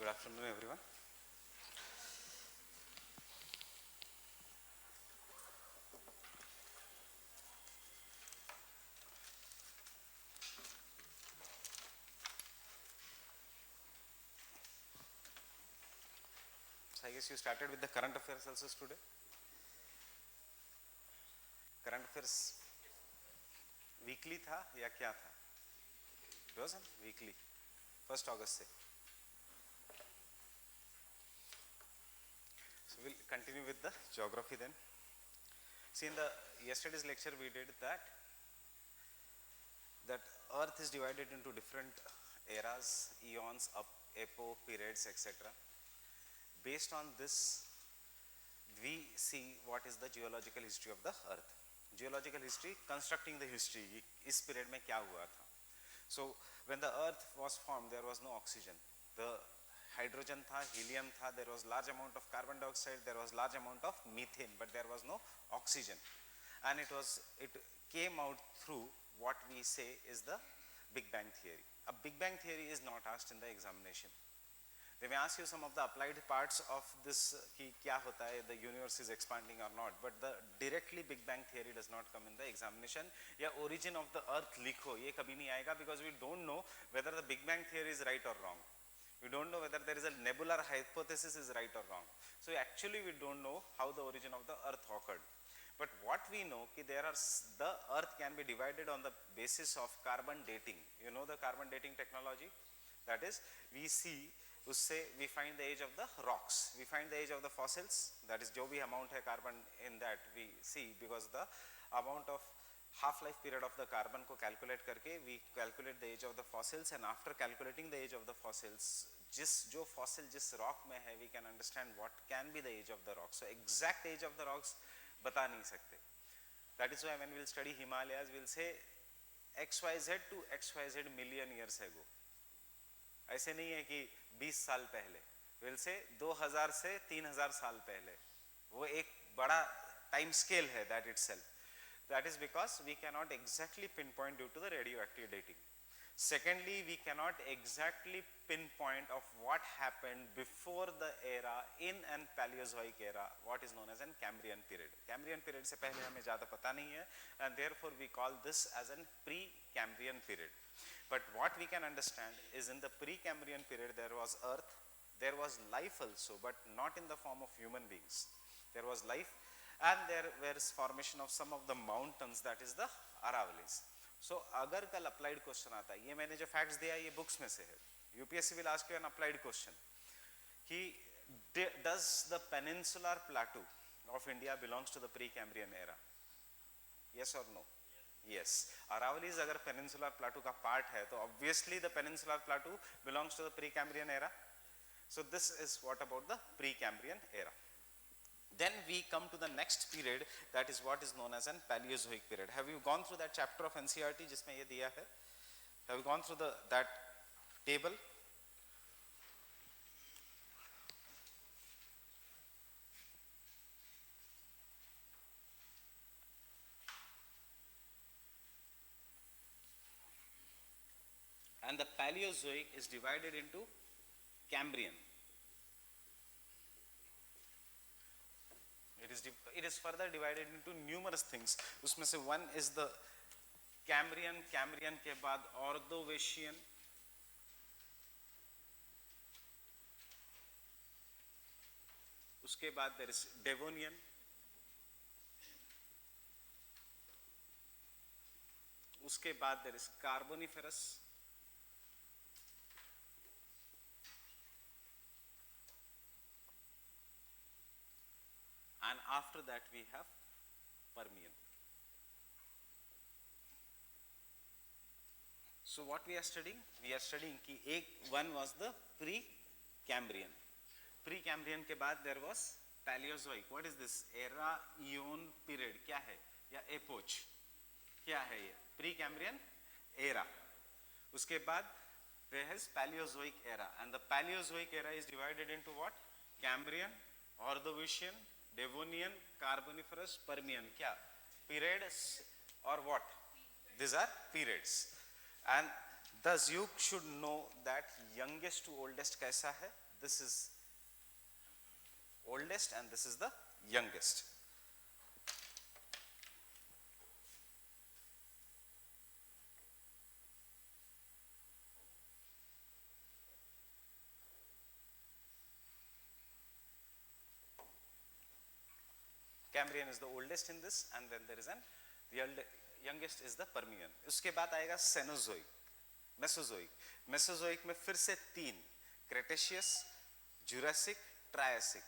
Good afternoon, everyone. So I guess you started with the current affairs also today. Current affairs weekly था या क्या था? It was weekly 1st August से. So we'll continue with the geography then. See, in the yesterday's lecture we did that Earth is divided into different eras, eons, epoch, periods, etc. Based on this, we see what is the geological history of the Earth. Geological history, constructing the history, इस period में क्या हुआ था. So when the Earth was formed, there was no oxygen. The hydrogen था, helium था, there was large amount of carbon dioxide, there was large amount of methane, but there was no oxygen. And it came out through what we say is the Big Bang theory. A Big Bang theory is not asked in the examination. They may ask you some of the applied parts of this, कि क्या होता है, the universe is expanding or not, but the directly Big Bang theory does not come in the examination. या origin of the earth लिखो, ये कभी नहीं आएगा, because we don't know whether the Big Bang theory is right or wrong. We don't know whether there is a nebular hypothesis is right or wrong. So actually we don't know how the origin of the earth occurred. But what we know, the earth can be divided on the basis of carbon dating. You know the carbon dating technology? That is, we see, उससे we find the age of the rocks, we find the age of the fossils, that is जो भी amount है carbon in that we see, because the amount of half-life period of the carbon को calculate करके we calculate the age of the fossils, and after calculating the age of the fossils, जो fossil जिस rock में है, we can understand what can be the age of the rock. So exact age of the rocks बता नहीं सकते. That is why when we will study Himalayas, we will say XYZ to XYZ million years ago. ऐसे नहीं है कि 20 साल पहले, will say 2000 से 3000 साल पहले. वो एक बड़ा टाइम स्केल है that itself. That is because we cannot exactly pinpoint due to the radioactive dating. Secondly, we cannot exactly pinpoint of what happened before the era in an Paleozoic era, what is known as an Cambrian period. Cambrian period से पहले हमें ज़्यादा पता नहीं है, and therefore we call this as an pre-Cambrian period. But what we can understand is in the pre-Cambrian period there was earth, there was life also, but not in the form of human beings. There was life, and there was formation of some of the mountains, that is the Aravallis. So अगर कल applied question आता है, ये मैंने जो facts दिया ये books में से है. UPSC will ask you an applied question कि does the peninsular plateau of India belongs to the pre-Cambrian era? Yes or no? Yes. Aravallis अगर peninsular plateau का part है, तो obviously the peninsular plateau belongs to the pre-Cambrian era. So this is what about the pre-Cambrian era. Then we come to the next period, that is what is known as an Paleozoic period. Have you gone through that chapter of NCERT जिसमें ये दिया है? Have you gone through that table? And the Paleozoic is divided into Cambrian. It is further divided into numerous things. उसमें से one is the Cambrian. Cambrian के बाद Ordovician. उसके बाद there is Devonian. उसके बाद there is Carboniferous. And after that we have Permian. So what we are studying? We are studying कि one was the pre-Cambrian. Pre-Cambrian के बाद there was Paleozoic. What is this? Era, Eon period. क्या है? या epoch. क्या है ये? Pre-Cambrian era. उसके बाद there is Paleozoic era, and the Paleozoic era is divided into what? Cambrian, Ordovician, Devonian, Carboniferous, Permian. क्या? Periods or what? These are periods. And thus you should know that youngest to oldest कैसा है? this is oldest and this is the youngest. Cambrian is the oldest in this, and then there is an the youngest is the Permian. उसके बाद आएगा Cenozoic, Mesozoic. Mesozoic में फिर से तीन, Cretaceous, Jurassic, Triassic.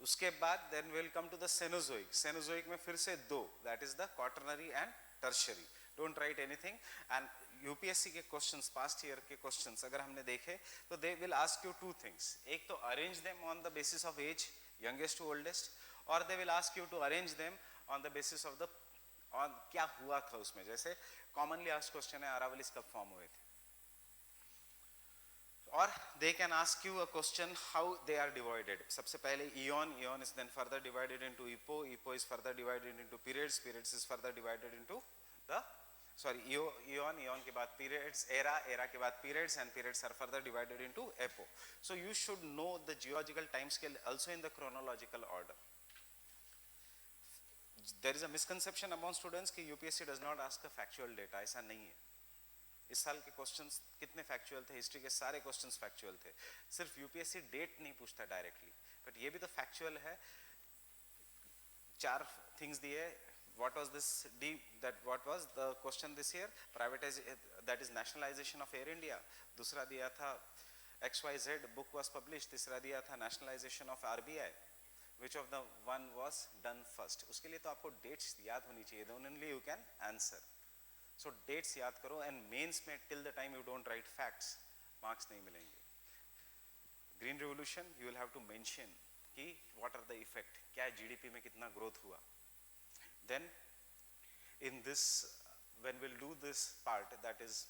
उसके बाद then we'll come to the Cenozoic. Cenozoic में फिर से दो, that is the Quaternary and Tertiary. Don't write anything. And UPSC के questions, past year के questions अगर हमने देखे तो they will ask you two things. एक तो arrange them on the basis of age, youngest to oldest, और they will ask you to arrange them on the basis of the on क्या हुआ था उसमें. जैसे commonly asked question है Aravallis कब form हुए थे, और they can ask you a question how they are divided. सबसे पहले eon is then further divided into epo is further divided into periods is further divided into the eon के बाद periods, era के बाद periods, and periods are further divided into epo. So you should know the geological time scale also in the chronological order. There is a misconception among students कि UPSC does not ask a factual data. ऐसा नहीं है. इस साल के questions कितने factual थे, history के सारे क्वेश्चंस फैक्चुअल थे. सिर्फ यूपीएससी डेट नहीं पूछता डायरेक्टली, बट ये भी तो फैक्चुअल है. चार थिंग्स दिए. What was this what was the question this year? That is nationalization of Air India. दूसरा दिया था XYZ book was published. तीसरा दिया था nationalization of RBI. Which of the one was done first? उसके लिए तो आपको dates याद होनी चाहिए. Then only you can answer. So dates याद करो, and mains में till the time you don't write facts, marks नहीं मिलेंगे. Green Revolution you will have to mention कि what are the effect, क्या GDP में कितना growth हुआ. Then in this, when we'll do this part, that is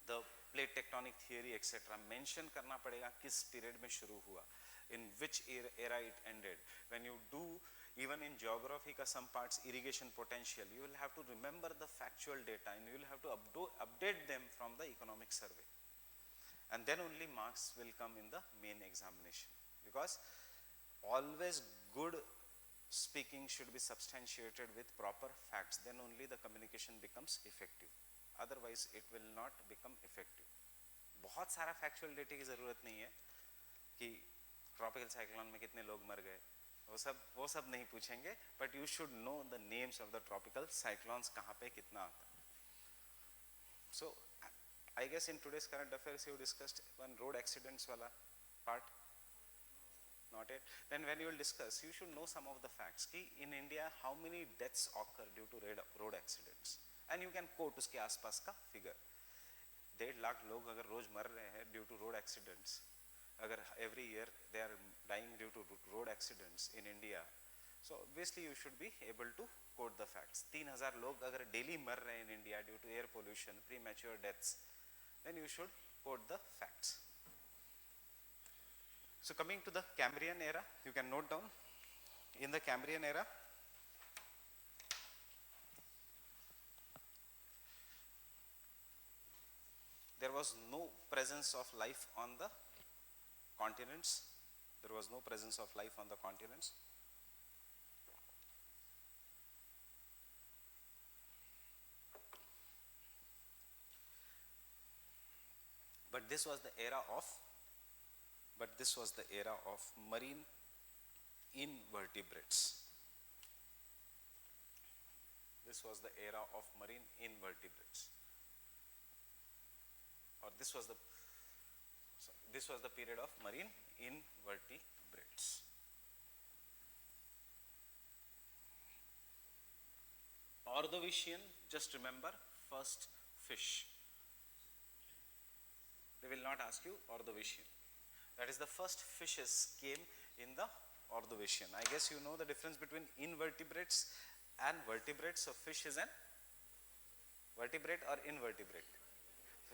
the plate tectonic theory etc., mention करना पड़ेगा किस period में शुरू हुआ, in which era it ended. When you do even in geography ka some parts irrigation potential, you will have to remember the factual data and you will have to update them from the economic survey, and then only marks will come in the main examination. Because always good speaking should be substantiated with proper facts, then only the communication becomes effective, otherwise it will not become effective. बहुत सारा factual data की ज़रूरत नहीं है कि tropical cyclone में कितने लोग मर गए, वो सब नहीं पूछेंगे, but you should know the names of the tropical cyclones, कहाँ पे कितना आता है. So I guess in today's current affairs you discussed one road accidents वाला part. Not it. Then when you will discuss, you should know some of the facts. कि in India how many deaths occur due to road accidents, and you can quote उसके आसपास का figure. 1.5 lakh लोग अगर रोज मर रहे हैं due to road accidents, अगर every year they are dying due to road accidents in India, so obviously you should be able to quote the facts. 3,000 लोग अगर daily मर रहे हैं in India due to air pollution, premature deaths, then you should quote the facts. So coming to the Cambrian era, you can note down, in the Cambrian era, there was no presence of life on the continents. There was no presence of life on the continents. But this was the era of marine invertebrates. This was the era of marine invertebrates, or this was the period of marine invertebrates. Ordovician, just remember first fish. They will not ask you Ordovician. That is the first fishes came in the Ordovician. I guess you know the difference between invertebrates and vertebrates. So fish is an vertebrate or invertebrate.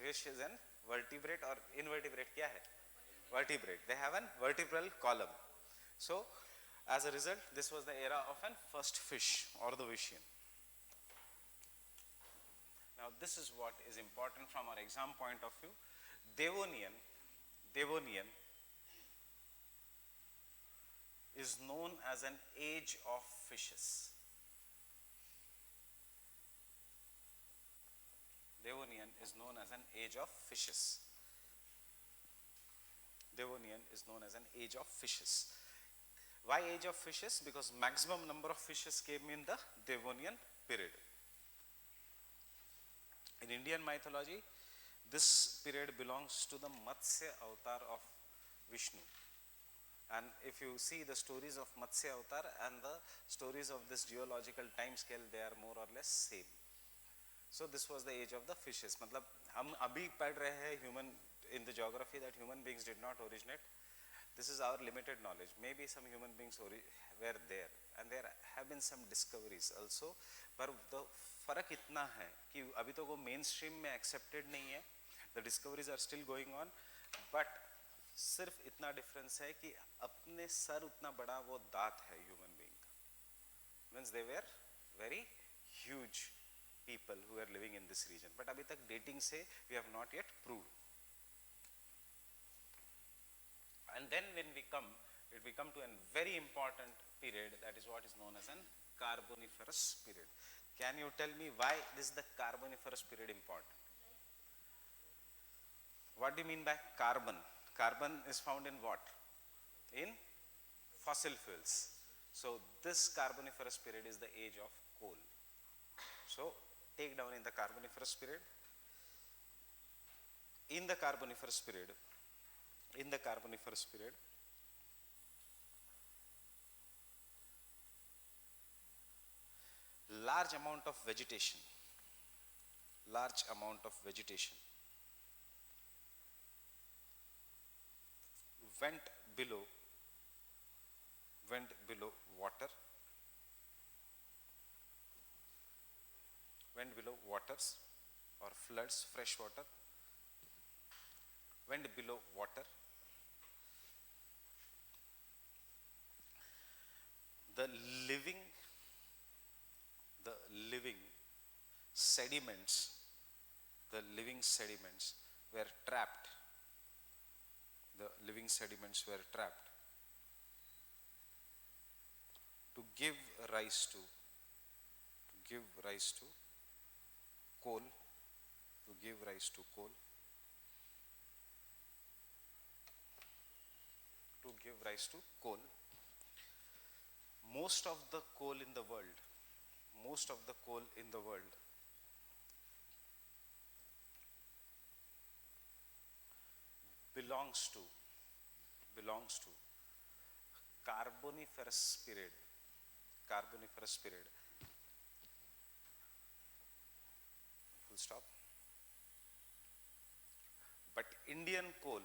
Fish is an vertebrate or invertebrate. क्या है? Vertebrate. They have an vertebral column. So as a result, this was the era of an first fish, Ordovician. Now this is what is important from our exam point of view. Devonian is known as an age of fishes. Devonian is known as an age of fishes. Devonian is known as an age of fishes. Why age of fishes? Because maximum number of fishes came in the Devonian period. In Indian mythology, this period belongs to the Matsya avatar of Vishnu. And if you see the stories of Matsya avatar and the stories of this geological time scale, they are more or less same. So this was the age of the fishes. मतलब हम अभी पढ़ रहे हैं human in the geography that human beings did not originate. This is our limited knowledge. Maybe some human beings were there, and there have been some discoveries also. पर the फर्क इतना है कि अभी तो वो mainstream में accepted नहीं है. The discoveries are still going on, but सिर्फ इतना difference है कि अपने सर उतना बड़ा वो दांत है human being का. Means they were very huge people who are living in this region. But अभी तक dating से we have not yet proved. And then when we come to a very important period, that is what is known as an Carboniferous period. Can you tell me why this is the Carboniferous period important? What do you mean by carbon? Carbon is found in what? In fossil fuels. So this Carboniferous period is the age of coal. So take down in the Carboniferous period. In the Carboniferous period, large amount of vegetation went below waters or floods, fresh water, went below water. The living sediments were trapped. To give rise to coal. Most of the coal in the world belongs to Carboniferous period. Full stop. But Indian coal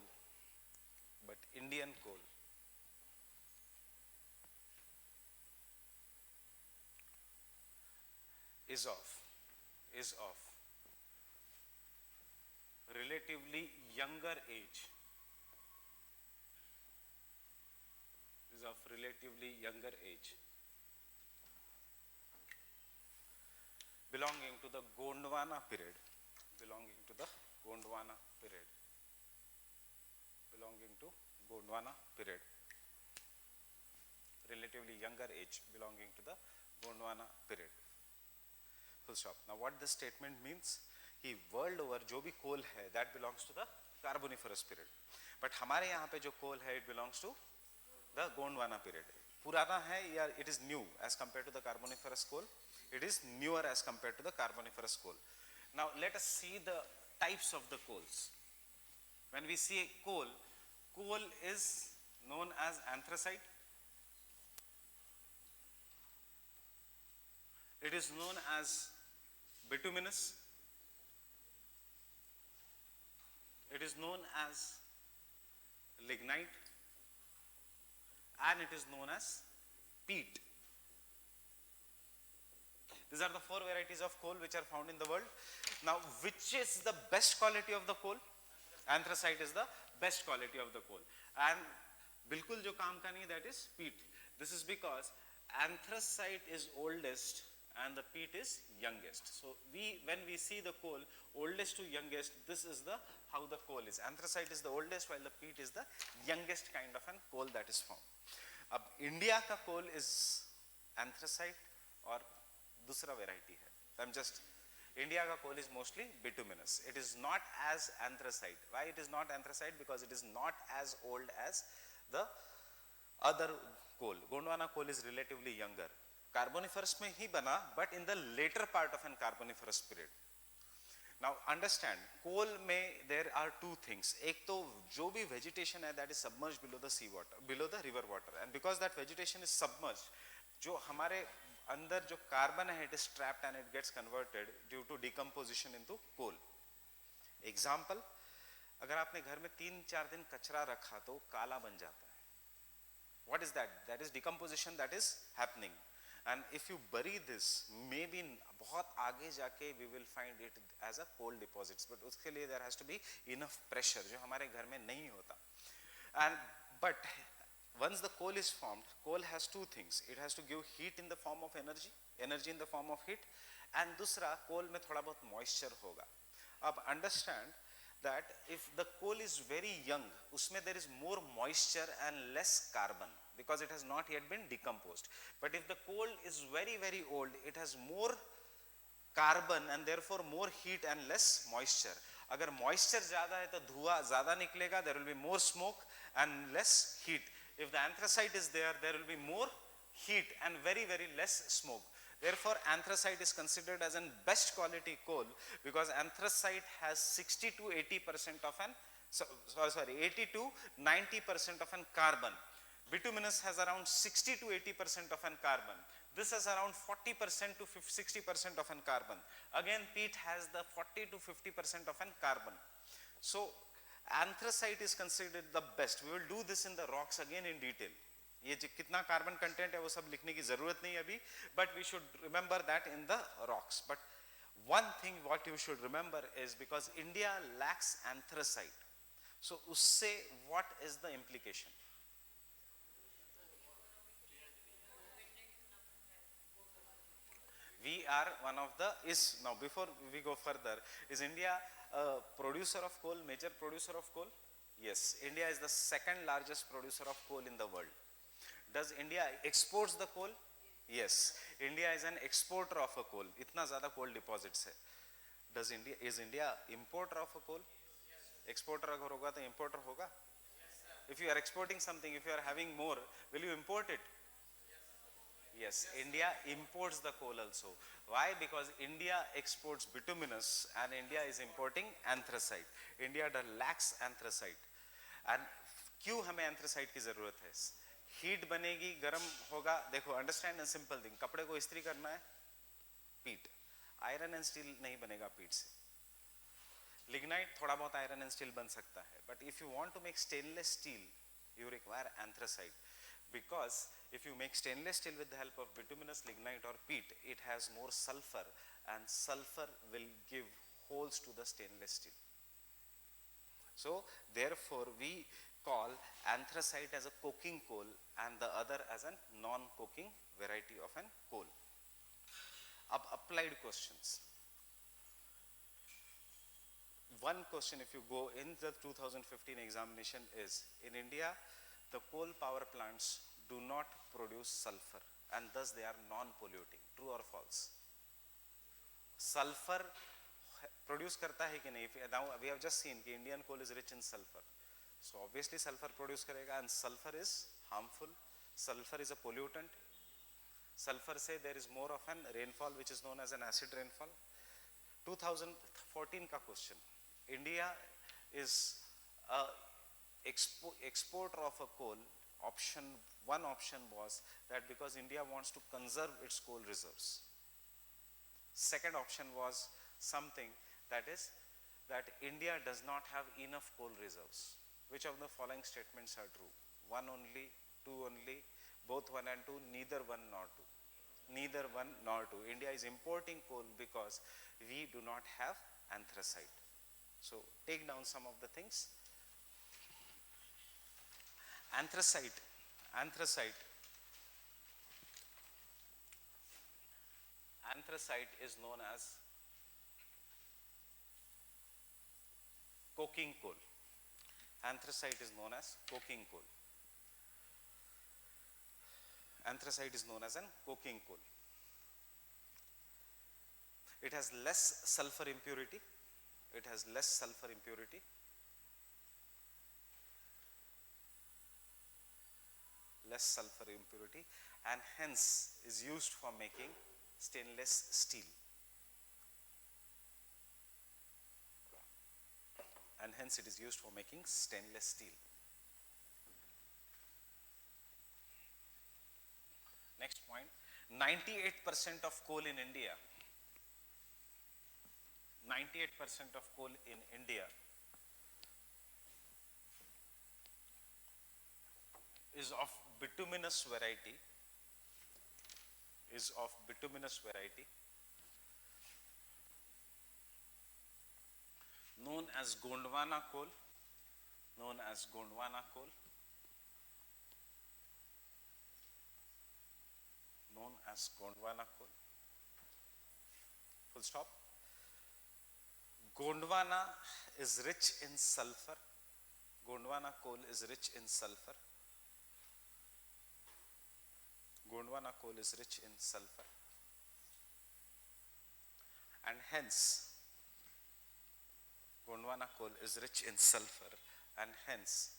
is of relatively younger age. Belonging to the Gondwana period. Relatively younger age belonging to the Gondwana period. Full stop. Now what this statement means, कि world over जो भी coal है that belongs to the Carboniferous period. But हमारे यहाँ पे जो coal है it belongs to the Gondwana period. पुराना है या it is new as compared to the Carboniferous coal? It is newer as compared to the Carboniferous coal. Now let us see the types of the coals. When we see coal is known as anthracite. It is known as bituminous. It is known as lignite. And it is known as peat. These are the 4 varieties of coal which are found in the world. Now, which is the best quality of the coal? Anthracite is the best quality of the coal. And bilkul jo kaam ka nahi, that is peat. This is because anthracite is oldest and the peat is youngest. So when we see the coal, oldest to youngest, this is how the coal is. Anthracite is the oldest while the peat is the youngest kind of an coal that is found. अब India का coal is anthracite और दूसरा variety है. I am just, India का coal is mostly bituminous. It is not as anthracite. Why it is not anthracite? Because it is not as old as the other coal. Gondwana coal is relatively younger. Carboniferous में ही बना, but in the later part of an carboniferous period. Now understand, coal में there are two things. एक तो जो भी vegetation है that is submerge below the sea water, below the river water, and because that vegetation is submerge, जो हमारे अंदर जो कार्बन है it is trapped and it gets converted due to decomposition into coal. Example, अगर आपने घर में 3-4 दिन कचरा रखा तो काला बन जाता है. What is that? That is decomposition that is happening. And if you bury this, maybe बहुत आगे जाके we will find it as a coal deposits, but उसके लिए there has to be enough pressure जो हमारे घर में नहीं होता. And but once the coal is formed, coal has two things. It has to give heat in the form of energy, energy in the form of heat, and दूसरा coal में थोड़ा बहुत moisture होगा. अब understand that if the coal is very young, उसमें there is more moisture and less carbon, because it has not yet been decomposed. But if the coal is very very old, it has more carbon and therefore more heat and less moisture. अगर moisture ज़्यादा है तो धुआं ज़्यादा निकलेगा, there will be more smoke and less heat. If the anthracite is there, there will be more heat and very very less smoke. Therefore anthracite is considered as an best quality coal, because anthracite has 60 to 80% of an 80 to 90% of an carbon. Bituminous has around 60 to 80% of an carbon. This has around 40% to 60% of an carbon. Again peat has the 40 to 50% of an carbon. So anthracite is considered the best. We will do this in the rocks again in detail. ये कितना carbon content है वो सब लिखने की जरूरत नहीं अभी, but we should remember that in the rocks. But one thing what you should remember is, because India lacks anthracite, so उससे what is the implication? We are one of the, is now before we go further, is India a producer of coal, major producer of coal? Yes, India is the second largest producer of coal in the world. Does India exports the coal? Yes, India is an exporter of a coal. इतना ज़्यादा coal deposits है. Does India, is India importer of a coal? Exporter अगर होगा तो importer होगा? If you are exporting something, if you are having more, will you import it? Yes, India imports the coal also. Why? Because India exports bituminous and India is importing anthracite. India lacks anthracite. And क्यों हमें anthracite की ज़रूरत है? Heat बनेगी, गर्म होगा. देखो understand a simple thing, कपड़े को इस्त्री करना है, पीट. आयरन एंड स्टील नहीं बनेगा पीट से. लिग्नाइट थोड़ा बहुत आयरन एंड स्टील बन सकता है, but if you want to make stainless steel you require anthracite, because if you make stainless steel with the help of bituminous, lignite or peat, it has more sulfur, and sulfur will give holes to the stainless steel. So therefore we call anthracite as a coking coal and the other as a non-coking variety of an coal. Ab applied questions. One question if you go in the 2015 examination is, in India the coal power plants do not produce sulfur and thus they are non-polluting. True or false? Sulfur produce करता है कि नहीं? Now we have just seen कि Indian coal is rich in sulfur, so obviously sulfur produce करेगा, and sulfur is harmful. Sulfur is a pollutant. Sulfur से there is more of an rainfall which is known as an acid rainfall. 2014 का question. India is a exporter of a coal. One option was that because India wants to conserve its coal reserves. Second option was something that is that India does not have enough coal reserves. Which of the following statements are true? One only, two only, both one and two, neither one nor two. Neither one nor two. India is importing coal because we do not have anthracite. So take down some of the things. Anthracite is known as coking coal. Anthracite is known as coking coal. anthracite is known as an coking coal. It has less sulfur impurity. It has less sulfur impurity. Less sulfur impurity, and hence is used for making stainless steel. And hence it is used for making stainless steel. Next point, 98% of coal in India, 98% of coal in India is of bituminous variety, known as Gondwana coal, known as Gondwana coal, known as Gondwana coal, full stop. Gondwana is rich in sulfur. Gondwana coal is rich in sulfur. Gondwana coal is rich in sulfur, and hence Gondwana coal is rich in sulfur, and hence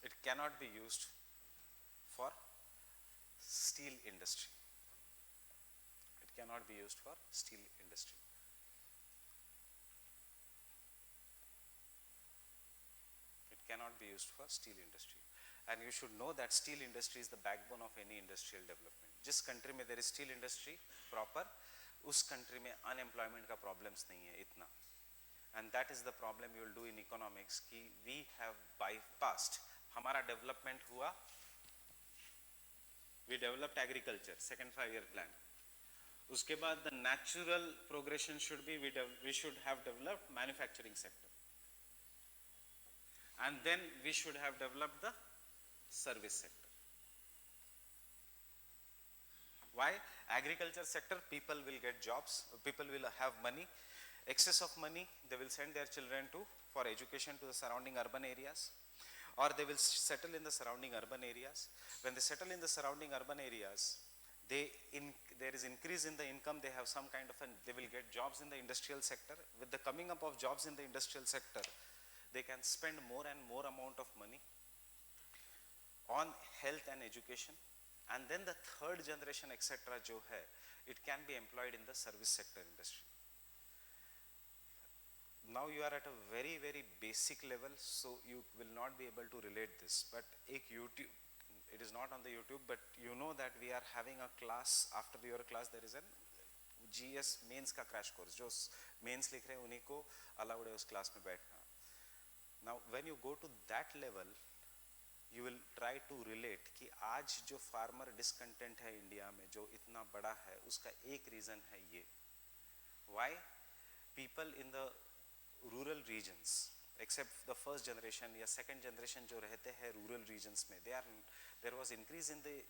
it cannot be used for steel industry. It cannot be used for steel industry. It cannot be used for steel industry. And you should know that steel industry is the backbone of any industrial development. जिस country में there is steel industry proper, उस country में unemployment का problems नहीं है इतना. And that is the problem you will do in economics कि we have bypassed. हमारा development हुआ, we developed agriculture, second 5-year plan. उसके बाद the natural progression should be we should have developed manufacturing sector. And then we should have developed the service sector. Why? Agriculture sector, people will get jobs, people will have money, excess of money, they will send their children for education to the surrounding urban areas, or they will settle in the surrounding urban areas. When they settle in the surrounding urban areas, there is increase in the income, they have some kind of they will get jobs in the industrial sector. With the coming up of jobs in the industrial sector, they can spend more and more amount of money on health and education, and then the third generation etc. जो है, it can be employed in the service sector industry. Now you are at a very basic level, so you will not be able to relate this. But एक YouTube, it is not on the YouTube, but you know that we are having a class. After your class, there is a GS mains का crash course. जो mains लिख रहे हैं उन्हीं को allowed है उस class में बैठना. Now when you go to that level, you will try to relate कि आज जो farmer discontent है इंडिया में जो इतना बड़ा है, उसका एक reason है ये. Why? People in the rural regions, except the first generation या second generation जो रहते हैं rural regions में, there was increase in the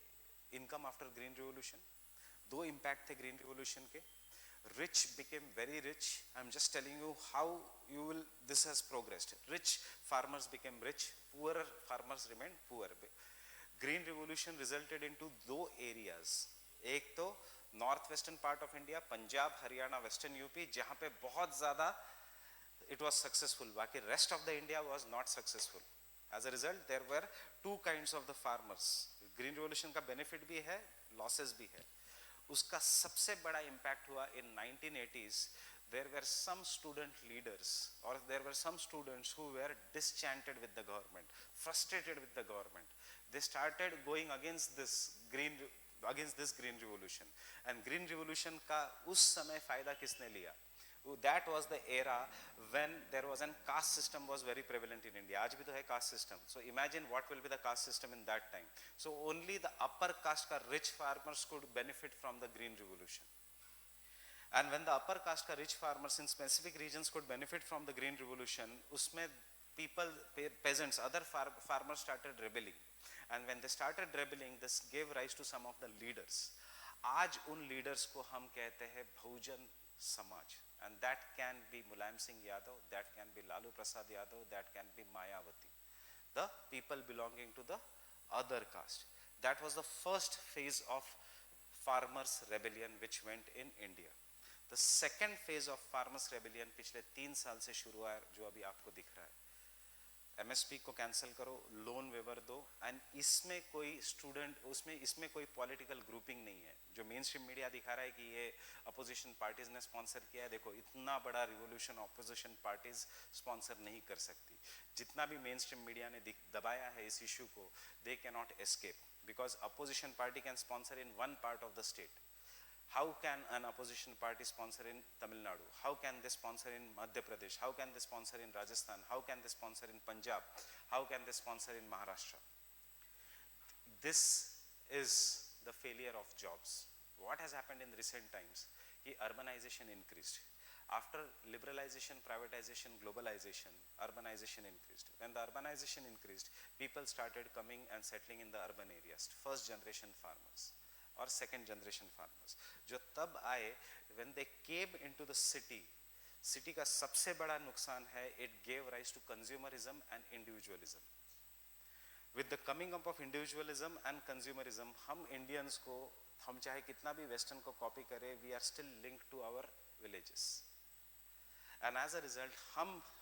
income after Green Revolution. दो impact थे Green Revolution के. Rich became very rich. I'm just telling you how this has progressed. Rich farmers became rich, poorer farmers remained poor. Green Revolution resulted into दो areas. एक तो northwestern part of India, Punjab, Haryana, Western UP, जहाँ पे बहुत ज़्यादा it was successful. बाकी rest of the India was not successful. As a result, there were two kinds of the farmers. Green Revolution का benefit भी है, losses भी है. उसका सबसे बड़ा impact हुआ in 1980s. There were some student leaders, or there were some students who were disenchanted with the government, frustrated with the government. They started going against this Green Revolution. And Green Revolution का उस समय फायदा किसने लिया? That was the era when there was a caste system was very prevalent in India. आज भी तो है caste system. So imagine what will be the caste system in that time. So only the upper caste का rich farmers could benefit from the Green Revolution. And when the upper caste का rich farmers in specific regions could benefit from the Green Revolution, उसमें people, peasants, other farmers started rebelling. And when they started rebelling, this gave rise to some of the leaders. आज उन leaders को हम कहते हैं Bahujan Samaj. And that can be Mulayam Singh Yadav, that can be Lalu Prasad Yadav, that can be Mayawati. The people belonging to the other caste. That was the first phase of farmers rebellion which went in India. The second phase of farmers rebellion पिछले 3 साल से शुरू हुआ है, जो अभी आपको दिख रहा है. एमएसपी को कैंसिल करो, लोन वेवर दो, एंड इसमें कोई स्टूडेंट, इसमें कोई पॉलिटिकल ग्रुपिंग नहीं है. जो मेन स्ट्रीम मीडिया दिखा रहा है कि ये अपोजिशन पार्टीज ने स्पॉन्सर किया है, देखो इतना बड़ा रिवोल्यूशन अपोजिशन पार्टीज स्पॉन्सर नहीं कर सकती. जितना भी मेन स्ट्रीम मीडिया ने दबाया है इस इशू को, they can not escape, because opposition party can sponsor in one part of the state. How can an opposition party sponsor in Tamil Nadu? How can they sponsor in Madhya Pradesh? How can they sponsor in Rajasthan? How can they sponsor in Punjab? How can they sponsor in Maharashtra? This is the failure of jobs. What has happened in recent times? Urbanization increased. After liberalization, privatization, globalization, urbanization increased. When the urbanization increased, people started coming and settling in the urban areas. First generation farmers और second generation farmers जो तब आए, when they came into the city का सबसे बड़ा नुकसान है, it gave rise to consumerism and individualism. With the coming up of individualism and consumerism, हम इंडियंस को, हम चाहे कितना भी वेस्टर्न को कॉपी करें, we are still linked to our villages. And as a result,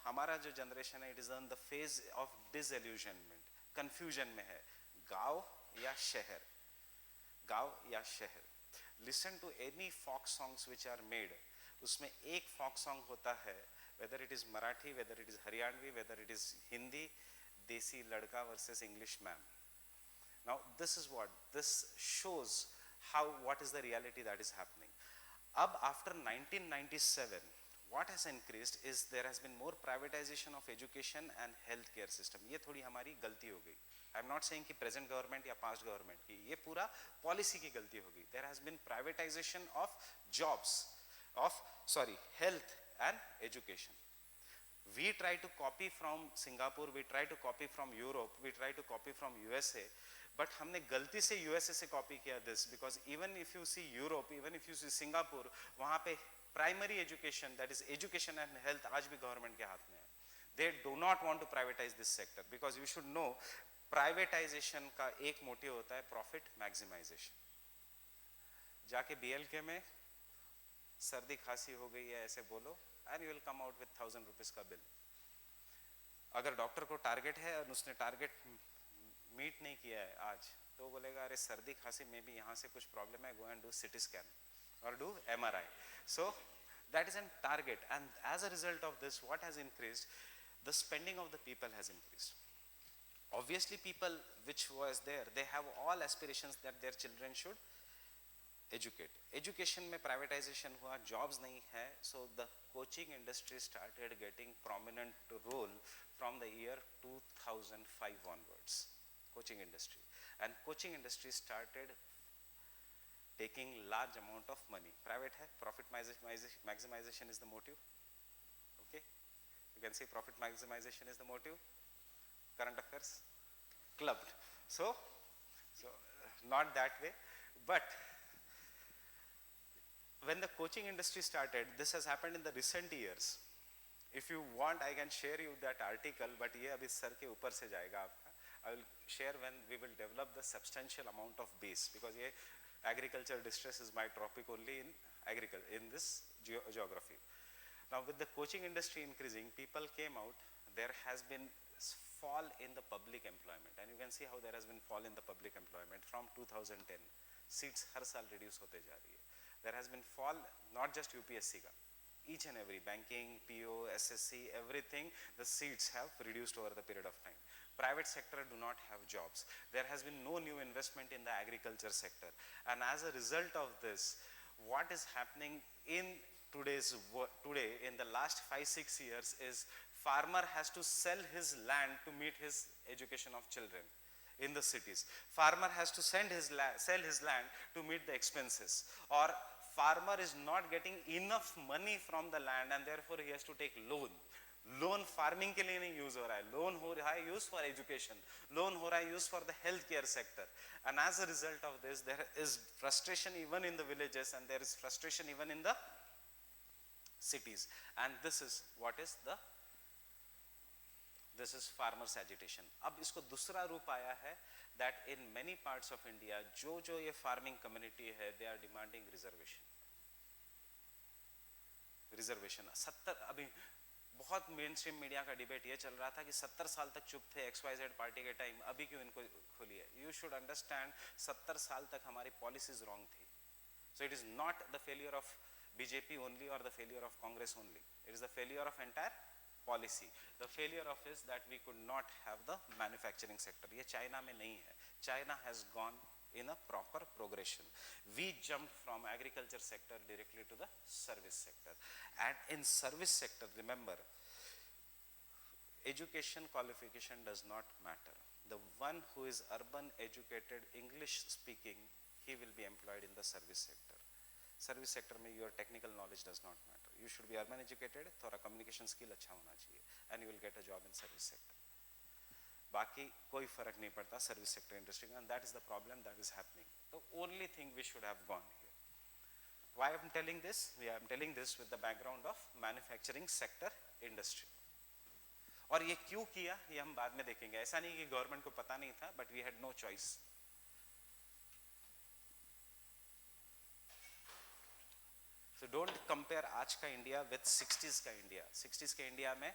हमारा जो जनरेशन है, it is on the phase of disillusionment, confusion में है, गांव या शहर, गांव या शहर. Listen to any folk songs which are made, उसमें एक फॉक सॉन्ग होता है, whether it is Marathi, whether it is Haryanvi, whether it is Hindi, देसी लड़का versus English ma'am. Now this is what this shows, how what is the reality that is happening. अब after 1997 what has increased is there has been more privatization of education and healthcare system. ये थोड़ी हमारी गलती हो गई. I am not saying कि present government या past government की, ये पूरा policy की गलती हो गई. There has been privatization of jobs, of health and education. We try to copy from Singapore, we try to copy from Europe, we try to copy from USA, but हमने गलती से USA से copy किया this, because even if you see Europe, even if you see Singapore, वहाँ पे primary education, that is education and health, आज भी government के हाथ में है. They do not want to privatize this sector, because you should know privatization का एक मोटिव होता है प्रॉफिट मैक्सिमाइजेशन. जाके बीएलके में सर्दी खांसी हो गई है ऐसे बोलो, and you will come out with 1000 rupees का बिल. अगर डॉक्टर को टारगेट है और उसने टारगेट मीट नहीं किया है आज, तो बोलेगा अरे सर्दी खांसी में भी यहाँ से कुछ प्रॉब्लम है, go and do CT scan or do MRI. So that is a target, and as a result of this, what has increased? The spending of the people has increased. Obviously people which was there, they have all aspirations that their children should educate. Education में privatization हुआ, jobs नहीं है, so the coaching industry started getting prominent role from the year 2005 onwards. Coaching industry, and coaching industry started taking large amount of money. Private hai, profit maximization is the motive. Okay, you can see profit maximization is the motive. Current affairs clubbed, so not that way. But when the coaching industry started, this has happened in the recent years. If you want, I can share you that article, but ye abhi sar ke upar se jayega aapka. I will share when we will develop the substantial amount of base, because ye agriculture distress is my topic only in this geography. Now with the coaching industry increasing, people came out, there has been fall in the public employment, and you can see how there has been fall in the public employment from 2010. Seats har saal reduce hote ja rahi hai. There has been fall, not just UPSC ka, each and every banking, PO, SSC, everything, the seats have reduced over the period of time. Private sector do not have jobs. There has been no new investment in the agriculture sector, and as a result of this, what is happening in today in the last 5-6 years is farmer has to sell his land to meet his education of children in the cities. Farmer has to sell his land to meet the expenses, or farmer is not getting enough money from the land, and therefore he has to take loan farming के लिए नहीं use हो रहा है, loan हो रहा है use for education, loan हो रहा है use for the health care sector. And as a result of this there is frustration even in the villages, and there is frustration even in the cities, and this is what is the this is farmers agitation. अब इसको दूसरा रूप आया है that in many parts of India जो ये farming community है they are demanding reservation. Reservation 70, अभी बहुत मेन स्ट्रीम मीडिया का डिबेट ये चल रहा था कि 70 साल तक चुप थे XYZ पार्टी के टाइम, अभी क्यों इनको खोली है. यू शुड अंडरस्टैंड 70 साल तक हमारी पॉलिसीज रॉन्ग थी. So it is not the failure of BJP only or the failure of Congress only. It is the failure of entire policy. The failure of is that we could not have the manufacturing sector. ये China में नहीं है. China has gone in a proper progression. We jumped from agriculture sector directly to the service sector. And in service sector, remember, education qualification does not matter. The one who is urban educated, English speaking, he will be employed in the service sector. Service sector में your technical knowledge does not matter. You should be urban educated, थोड़ा communication skill अच्छा होना चाहिए and you will get a job in service sector. बाकी कोई फर्क नहीं पड़ता सर्विस सेक्टर इंडस्ट्री का. And that is the problem that is happening. The only thing we should have gone here. Why I am telling this? We I am telling this with the background of manufacturing sector industry. और ये क्यों किया ये हम बाद में देखेंगे. ऐसा नहीं कि गवर्नमेंट को पता नहीं था, but we had no choice. So don't compare आज का इंडिया with 60s का इंडिया. 60s के इंडिया में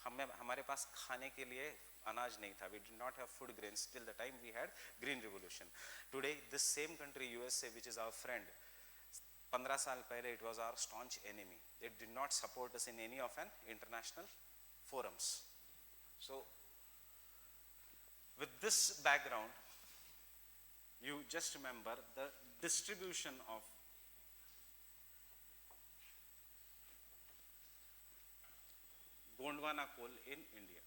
हमारे पास खाने के लिए अनाज नहीं था. We did not have food grains till the time we had green revolution. Today this same country USA, which is our friend, 15 साल पहले it was our staunch enemy. It did not support us in any of an international forums. So with this background, you just remember the distribution of Gondwana coal in India.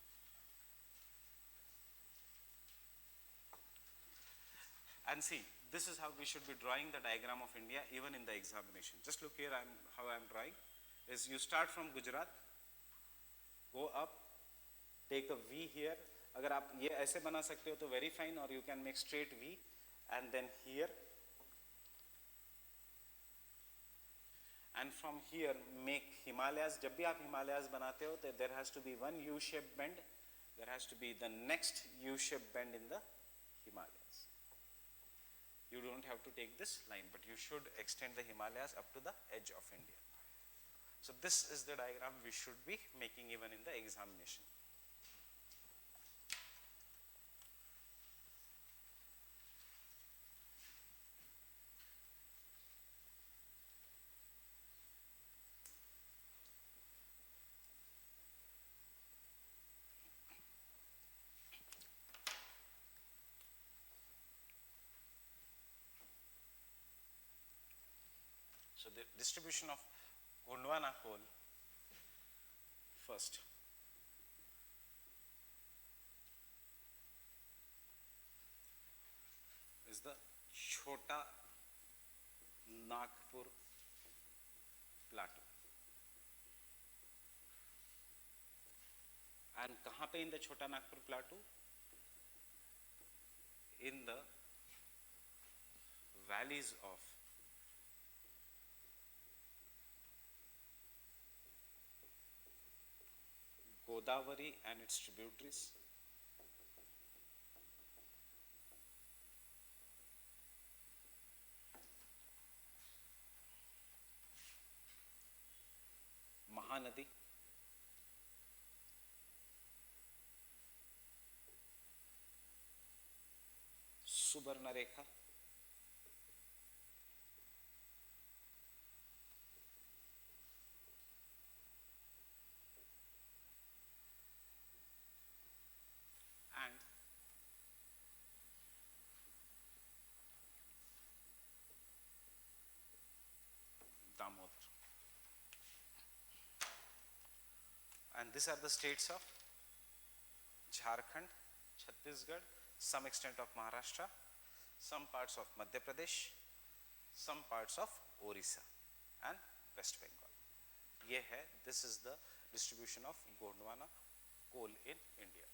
And see, this is how we should be drawing the diagram of India even in the examination. Just look here, how I am drawing. Is you start from Gujarat, go up, take a V here. अगर आप ये ऐसे बना सकते हो तो very fine, or you can make straight V, and then here. And from here make Himalayas. जब भी आप Himalayas बनाते हो तो there has to be one U-shaped bend. There has to be the next U-shaped bend in the Himalayas. You don't have to take this line, but you should extend the Himalayas up to the edge of India. So this is the diagram we should be making even in the examination. So the distribution of Gondwana coal first. Is the Chota Nagpur plateau. And कहाँ पे in the Chota Nagpur plateau? In the valleys of Godavari and its tributaries, Mahanadi, Subarnarekha, and Damodar. And these are the states of Jharkhand, Chhattisgarh, some extent of Maharashtra, some parts of Madhya Pradesh, some parts of Orissa and West Bengal. ये है, this is the distribution of Gondwana coal in India.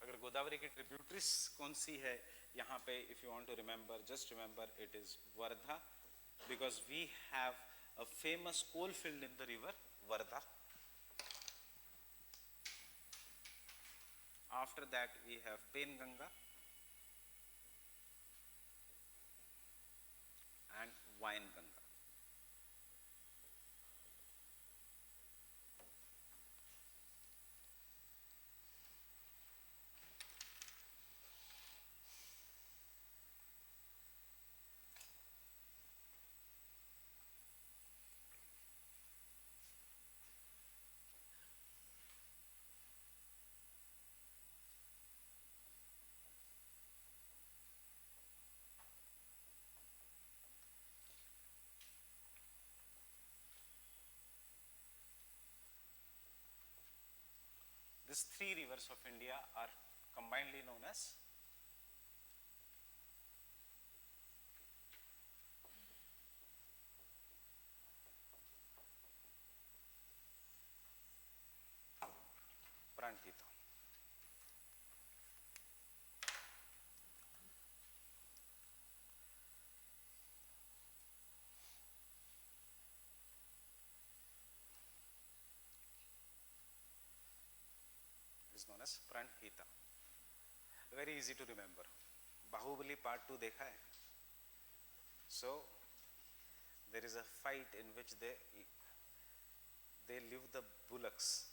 अगर गोदावरी की tributaries कौन सी है यहाँ पे? If you want to remember, just remember it is Wardha, because we have a famous coal field in the river Wardha. After that we have Penganga and Wainganga. These three rivers of India are combinedly known as Pranhita. It is known as Pranhita. Very easy to remember. Bahubali Part 2 देखा है? So there is a fight in which they leave the bullocks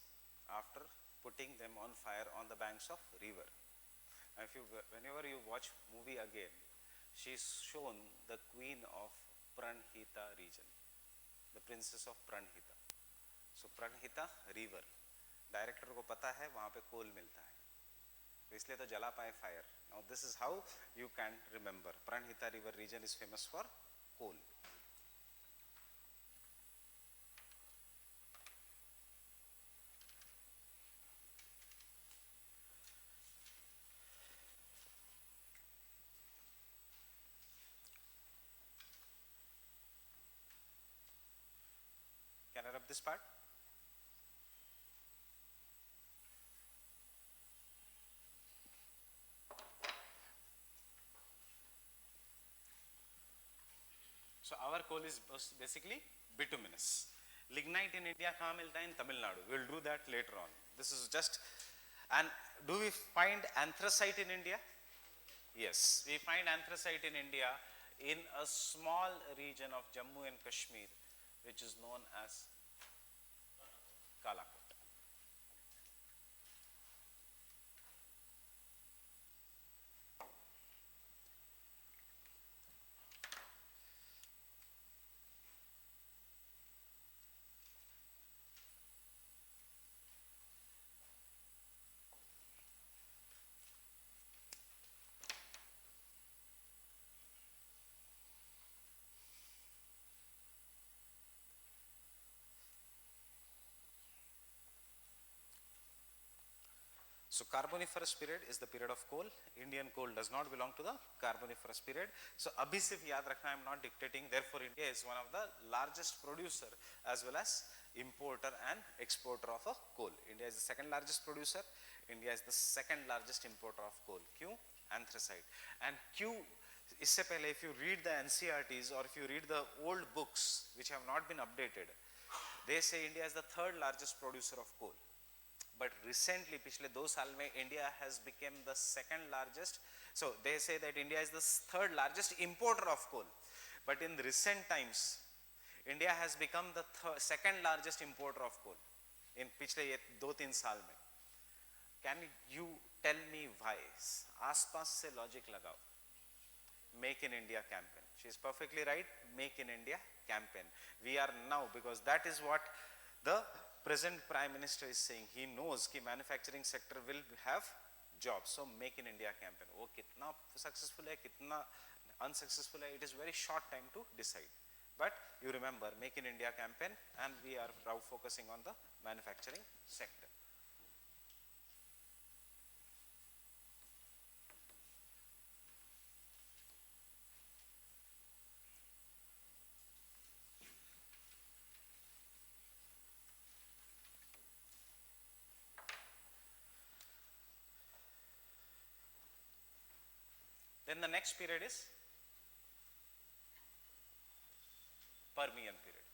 after putting them on fire on the banks of river. Now if you, whenever you watch movie again, she is shown the queen of Pranhita region, the princess of Pranhita. So Pranhita river, director को पता है वहाँ पे कोल मिलता है, तो इसलिए तो जला पाए fire. Now this is how you can remember. Pranhita river region is famous for coal. Can I rub this part? So our coal is basically bituminous. Lignite in India कहाँ मिलता है? In Tamil Nadu. We will do that later on. This is just. And do we find anthracite in India? Yes, we find anthracite in India in a small region of Jammu and Kashmir, which is known as Kalakot. So Carboniferous period is the period of coal. Indian coal does not belong to the Carboniferous period. So abhi sirf yaad rakhna, I am not dictating. Therefore India is one of the largest producer as well as importer and exporter of a coal. India is the second largest producer. India is the second largest importer of coal. Kyun? Anthracite. And Q, isse pehle if you read the NCRTs or if you read the old books which have not been updated, they say India is the third largest producer of coal. But recently, पिछले 2 साल में India has become the second largest. So they say that India is the third largest importer of coal. But in recent times, India has become the second largest importer of coal. In पिछले 2-3 साल में. Can you tell me why? आसपास से logic लगाओ. Make in India campaign. She is perfectly right. Make in India campaign. We are now, because that is what the present Prime Minister is saying. He knows कि manufacturing sector will have jobs. So make in India campaign. वो कितना successful है, कितना unsuccessful है, it is very short time to decide. But you remember, make in India campaign, and we are now focusing on the manufacturing sector. Then the next period is Permian period.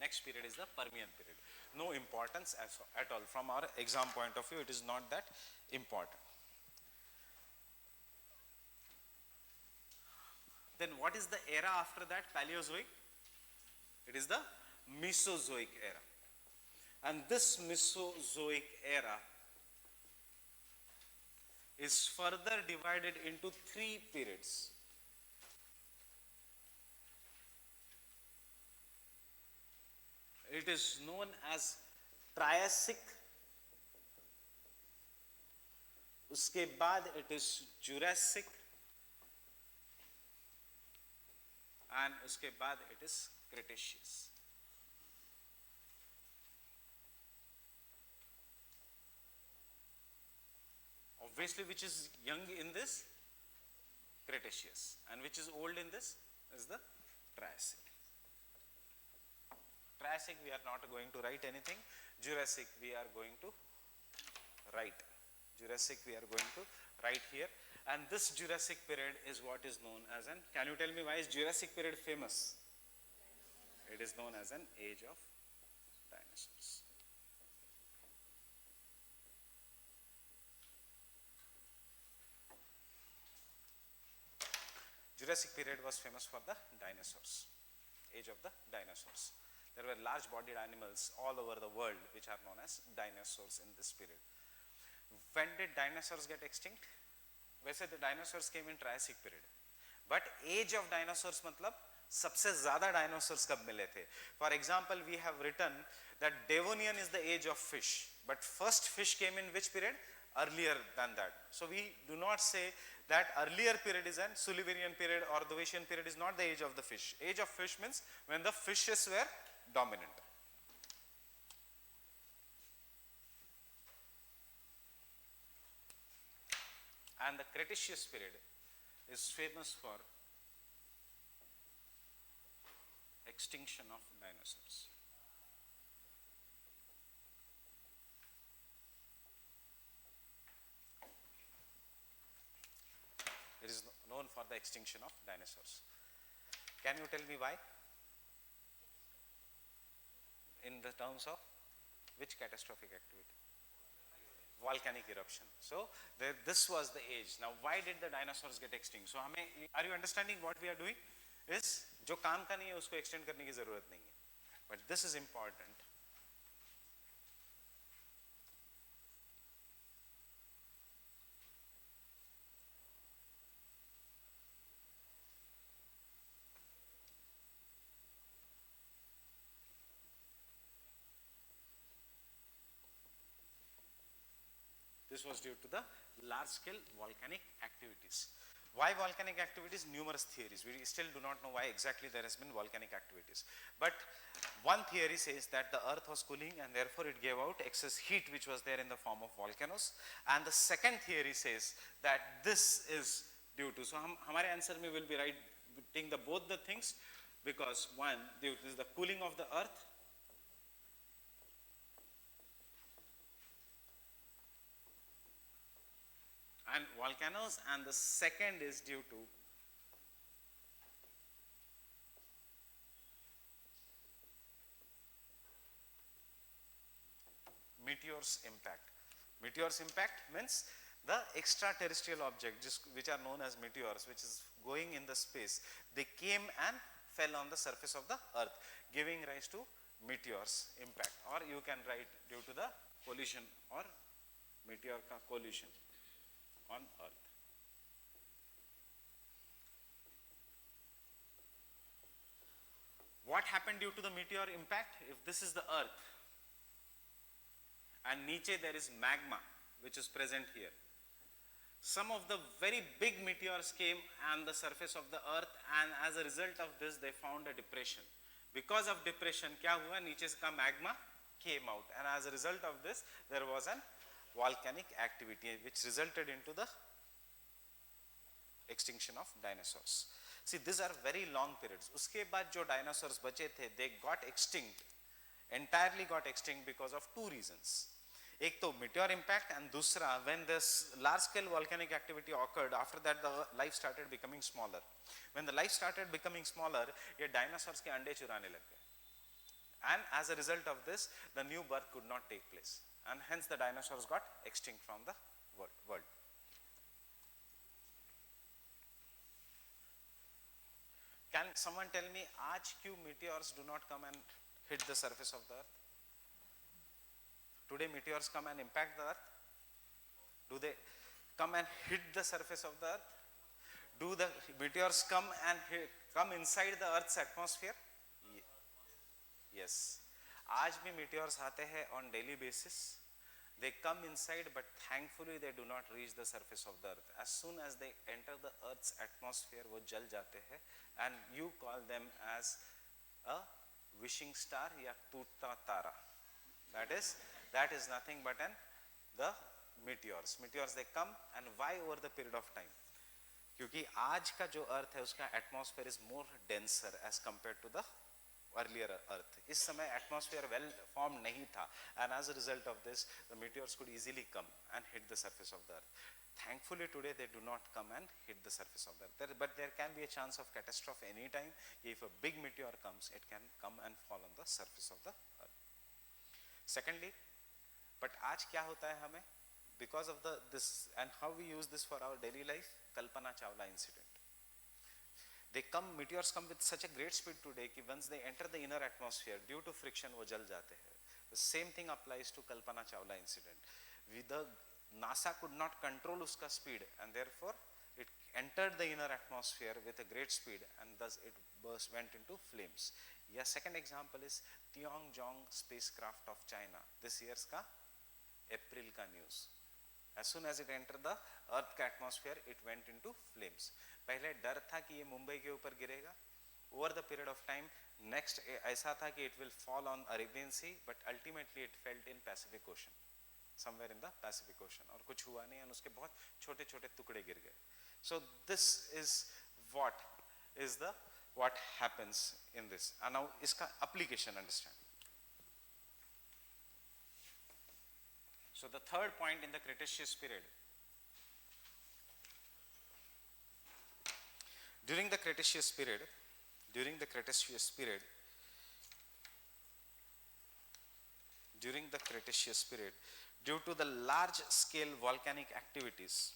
Next period is the Permian period. No importance at all. From our exam point of view, it is not that important. Then what is the era after that, Paleozoic? It is the Mesozoic era. And this Mesozoic era is further divided into 3 periods. It is known as Triassic, उसके बाद it is Jurassic, and उसके बाद it is Cretaceous. Obviously, which is young in this? Cretaceous. And which is old in this? Is the Triassic. Triassic we are not going to write anything. Jurassic we are going to write. Jurassic we are going to write here. And this Jurassic period is what is known as an, can you tell me why is Jurassic period famous? It is known as an age of dinosaurs. Jurassic period was famous for the dinosaurs, age of the dinosaurs. There were large bodied animals all over the world which are known as dinosaurs in this period. When did dinosaurs get extinct? वैसे the dinosaurs came in Triassic period. But age of dinosaurs मतलब सबसे ज़्यादा dinosaurs कब मिले थे? For example, we have written that Devonian is the age of fish. But first fish came in which period? Earlier than that. So we do not say that earlier period is an Silurian period or Ordovician period is not the age of the fish. Age of fish means when the fishes were dominant. And the Cretaceous period is famous for extinction of dinosaurs. It is known for the extinction of dinosaurs. Can you tell me why? In the terms of which catastrophic activity? Volcanic eruption. So this was the age. Now why did the dinosaurs get extinct? So are you understanding what we are doing? Is जो काम का नहीं है उसको extend करने की जरूरत नहीं है. But this is important. This was due to the large-scale volcanic activities. Why volcanic activities? Numerous theories. We still do not know why exactly there has been volcanic activities. But one theory says that the earth was cooling and therefore it gave out excess heat which was there in the form of volcanoes. And the second theory says that this is due to, so हमारे answer में will be writing the both the things, because one, due to the cooling of the earth, and volcanoes, and the second is due to meteors impact. Meteors impact means the extraterrestrial objects which are known as meteors, which is going in the space, they came and fell on the surface of the earth, giving rise to meteors impact, or you can write due to the collision or meteor collision on earth. What happened due to the meteor impact? If this is the earth and niche there is magma which is present here, some of the very big meteors came on the surface of the earth, and as a result of this they found a depression. Because of depression क्या हुआ? नीचे का magma came out, and as a result of this there was an volcanic activity which resulted into the extinction of dinosaurs. See, these are very long periods. उसके बाद जो dinosaurs बचे थे, they got extinct, entirely got extinct because of two reasons. एक तो meteor impact and दूसरा when this large scale volcanic activity occurred, after that the life started becoming smaller. When the life started becoming smaller, ये dinosaurs के अंडे चुराने लग गए, and as a result of this the new birth could not take place, and hence the dinosaurs got extinct from the world. Can someone tell me आज क्यों meteors do not come and hit the surface of the earth? Today meteors come and impact the earth. Do they come and hit the surface of the earth? Do the meteors come and come inside the earth's atmosphere? Yes. आज भी meteors आते हैं on daily basis. They come inside, but thankfully they do not reach the surface of the earth. As soon as they enter the earth's atmosphere, वो जल जाते हैं, and you call them as a wishing star या टूटता तारा. That is nothing but the meteors. Meteors, they come, and why over the period of time? क्योंकि आज का जो अर्थ है उसका atmosphere is more denser as compare to the earlier earth. इस समय एटमॉस्फेयर वेल फॉर्म नहीं था, and as a result of this the meteors could easily come and hit the surface of the earth. Thankfully today they do not come and hit the surface of the earth, but there can be a chance of catastrophe any time. If a big meteor comes, it can come and fall on the surface of the earth. Secondly, but आज क्या होता है हमें, because of this and how we use this for our daily life, Kalpana Chawla incident. Meteors come with such a great speed today कि once they enter the inner atmosphere, due to friction वो जल जाते हैं. The same thing applies to Kalpana Chawla incident. The NASA could not control उसका speed, and therefore it entered the inner atmosphere with a great speed, and thus it went into flames. Yeah, second example is Tiangong spacecraft of China. This year's का April का news. As soon as it entered the earth का atmosphere, it went into flames. पहले डर था कि ये मुंबई के ऊपर गिरेगा. Over the period of time, next ऐसा था कि it will fall on Arabian Sea, but ultimately it fell in Pacific Ocean, somewhere in the Pacific Ocean. और कुछ हुआ नहीं, और उसके बहुत छोटे-छोटे टुकड़े गिर गए. So this is what happens in this. And now इसका application understand. So the third point in the Cretaceous period. During the Cretaceous period, due to the large scale volcanic activities,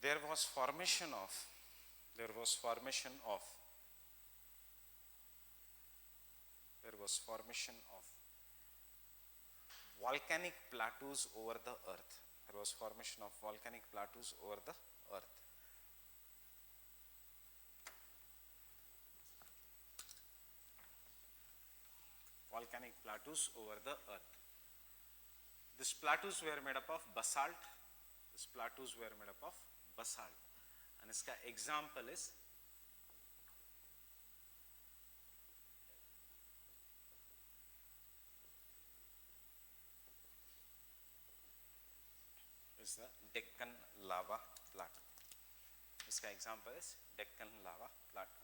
there was formation of volcanic plateaus over the earth. These plateaus were made up of basalt. And इसका example is the Deccan lava plateau. इसका example is Deccan lava plateau.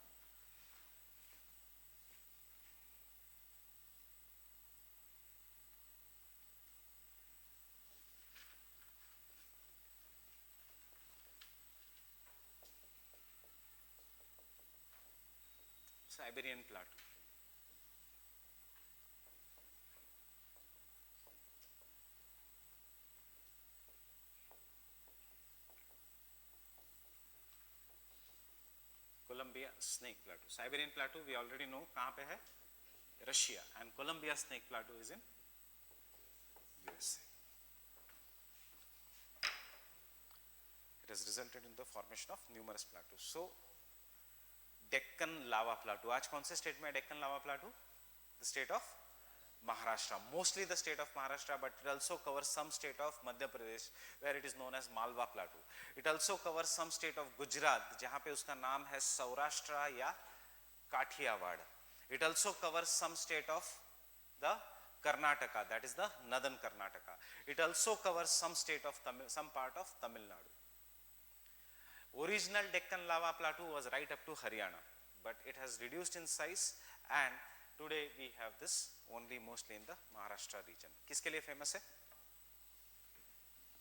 Siberian plateau. Columbia snake plateau. Siberian plateau we already know कहाँ पे है, Russia, and Columbia snake plateau is in USA. It has resulted in the formation of numerous plateaus. So Deccan lava plateau. आज कौन से state में है Deccan lava plateau? The state of Maharashtra. Mostly the state of Maharashtra, but it also covers some state of Madhya Pradesh, where it is known as Malwa plateau. It also covers some state of Gujarat, जहाँ पे उसका नाम है Saurashtra या Kathiawad. It also covers some state of the Karnataka, that is the northern Karnataka. It also covers some state of some part of Tamil Nadu. Original Deccan lava plateau was right up to Haryana, but it has reduced in size, and today we have this only mostly in the Maharashtra region. किसके लिए famous है?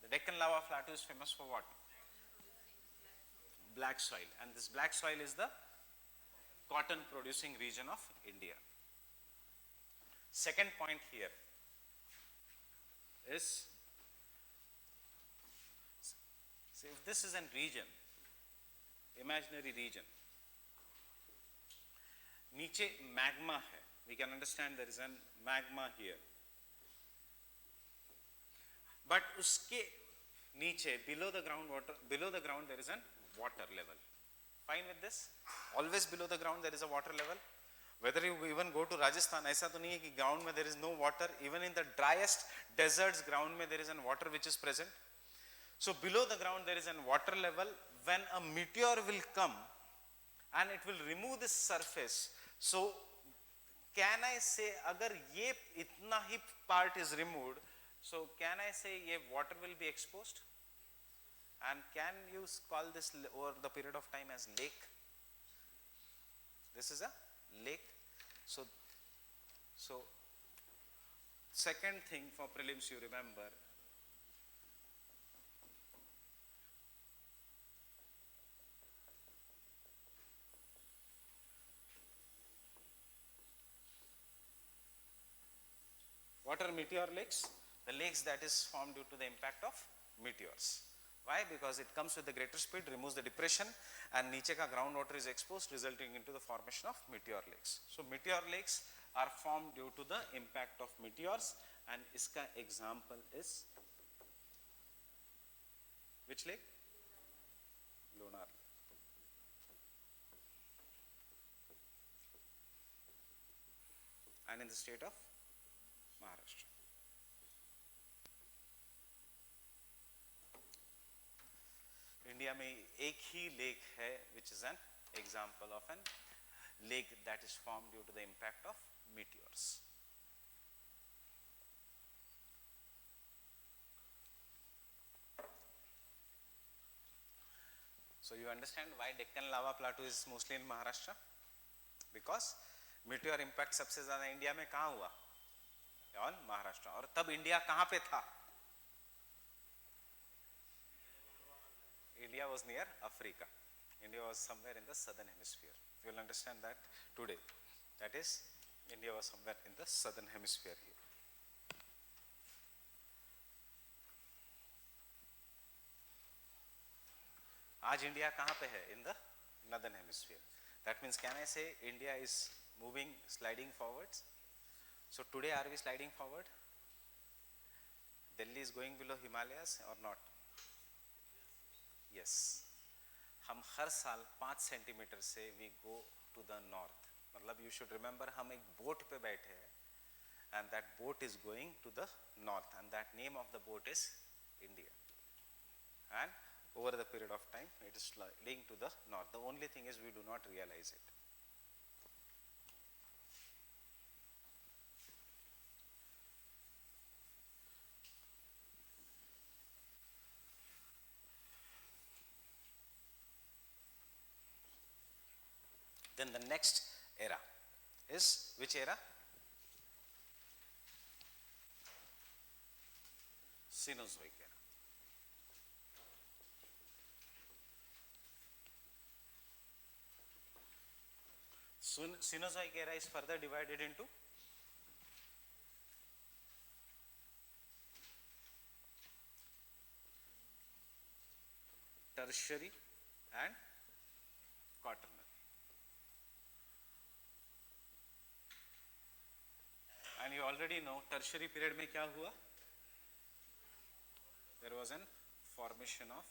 The Deccan lava plateau is famous for what? Black soil, and this black soil is the cotton producing region of India. Second point here is, see, if this is a region, imaginary region, नीचे magma है, we can understand there is a magma here, but उसके नीचे below the ground there is a water level. Fine with this? Always below the ground there is a water level. Whether you even go to Rajasthan, ऐसा तो नहीं है कि ground में there is no water. Even in the driest deserts, ground में there is a water which is present. So below the ground there is a water level. When a meteor will come and it will remove this surface, so can I say अगर ये इतना ही part is removed, so can I say ये water will be exposed? And can you call this over the period of time as lake? This is a lake. So second thing for prelims you remember, what are meteor lakes? The lakes that is formed due to the impact of meteors. Why? Because it comes with the greater speed, removes the depression, and नीचे का groundwater is exposed, resulting into the formation of meteor lakes. So meteor lakes are formed due to the impact of meteors, and इसका example is which lake? Lonar. And in the state of Maharashtra. India में एक ही lake है which is an example of an lake that is formed due to the impact of meteors. So you understand why Deccan lava plateau is mostly in Maharashtra? Because meteor impact सबसे ज़्यादा India में कहाँ हुआ? On Maharashtra. और तब India कहाँ पे था? India was near Africa. India was somewhere in the southern hemisphere. You will understand that today. That is, India was somewhere in the southern hemisphere here. आज इंडिया कहाँ पे है? In the northern hemisphere. That means, can I say India is moving, sliding forwards? So today, are we sliding forward? Delhi is going below Himalayas or not? Yes. हम हर साल 5 centimetre से we go to the north. मतलब you should remember हम एक boat पे बैठे हैं, and that boat is going to the north, and that name of the boat is India. And over the period of time, it is sliding to the north. The only thing is we do not realize it. Then the next era is which era? Cenozoic era. Cenozoic era is further divided into tertiary and quaternary. And you already know tertiary period में क्या हुआ? There was an formation of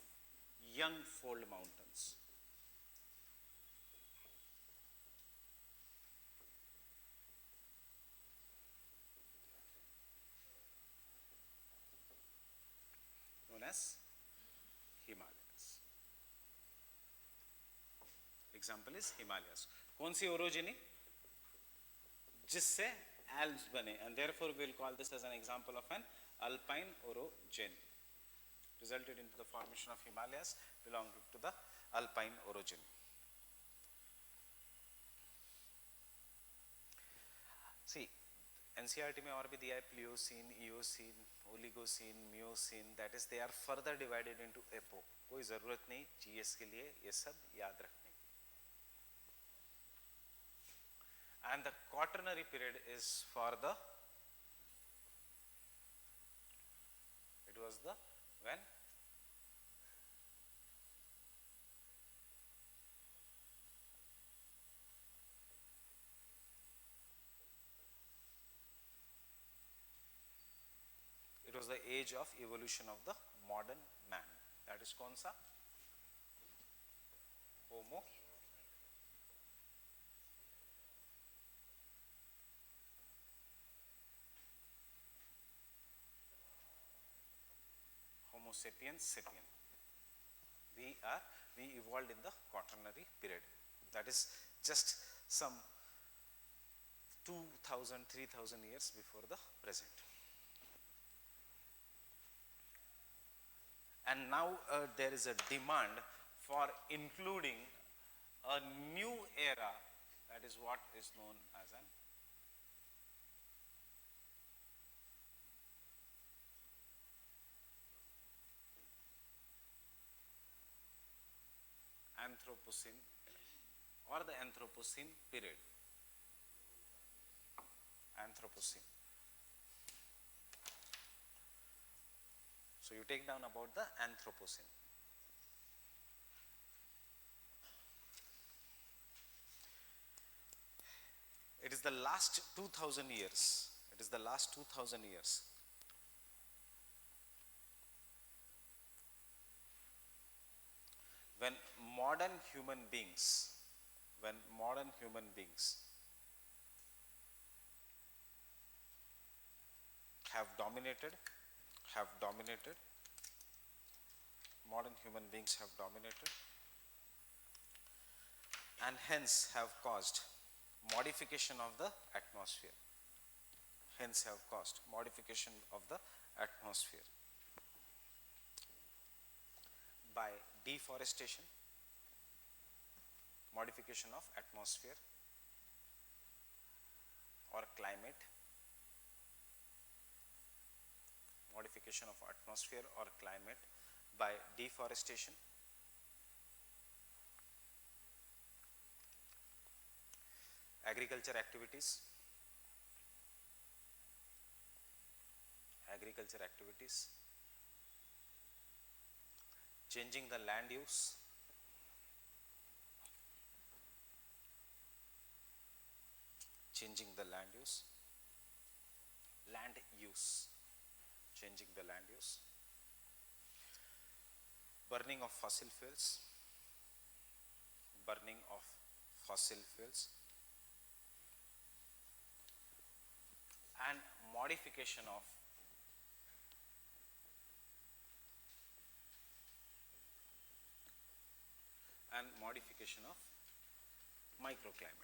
young fold mountains. Known as Himalayas. Example is Himalayas. कौन सी orogeny? जिससे Alps बने, and therefore we will call this as an example of an alpine orogeny. Resulted into the formation of Himalayas belonging to the alpine orogeny. See NCERT में और भी दिया है Pliocene, Eocene, Oligocene, Miocene, that is they are further divided into epoch. कोई जरूरत नहीं GS के लिए ये सब याद रखने की। And the quaternary period is for the, it was the when it was the age of evolution of the modern man, that is कौन सा, होमो होमो sapiens sapien। we evolved in the quaternary period, that is just some 2000 3000 years before the present। And now there is a demand for including a new era, that is what is known as an Anthropocene or the Anthropocene period। Anthropocene। So you take down about the Anthropocene। It is the last 2000 years, it is the last 2000 years when modern human beings have dominated, modern human beings have dominated and hence have caused modification of the atmosphere, by deforestation, modification of atmosphere or climate, by deforestation, agriculture activities, changing the land use, changing the land use, burning of fossil fuels, and modification of microclimate,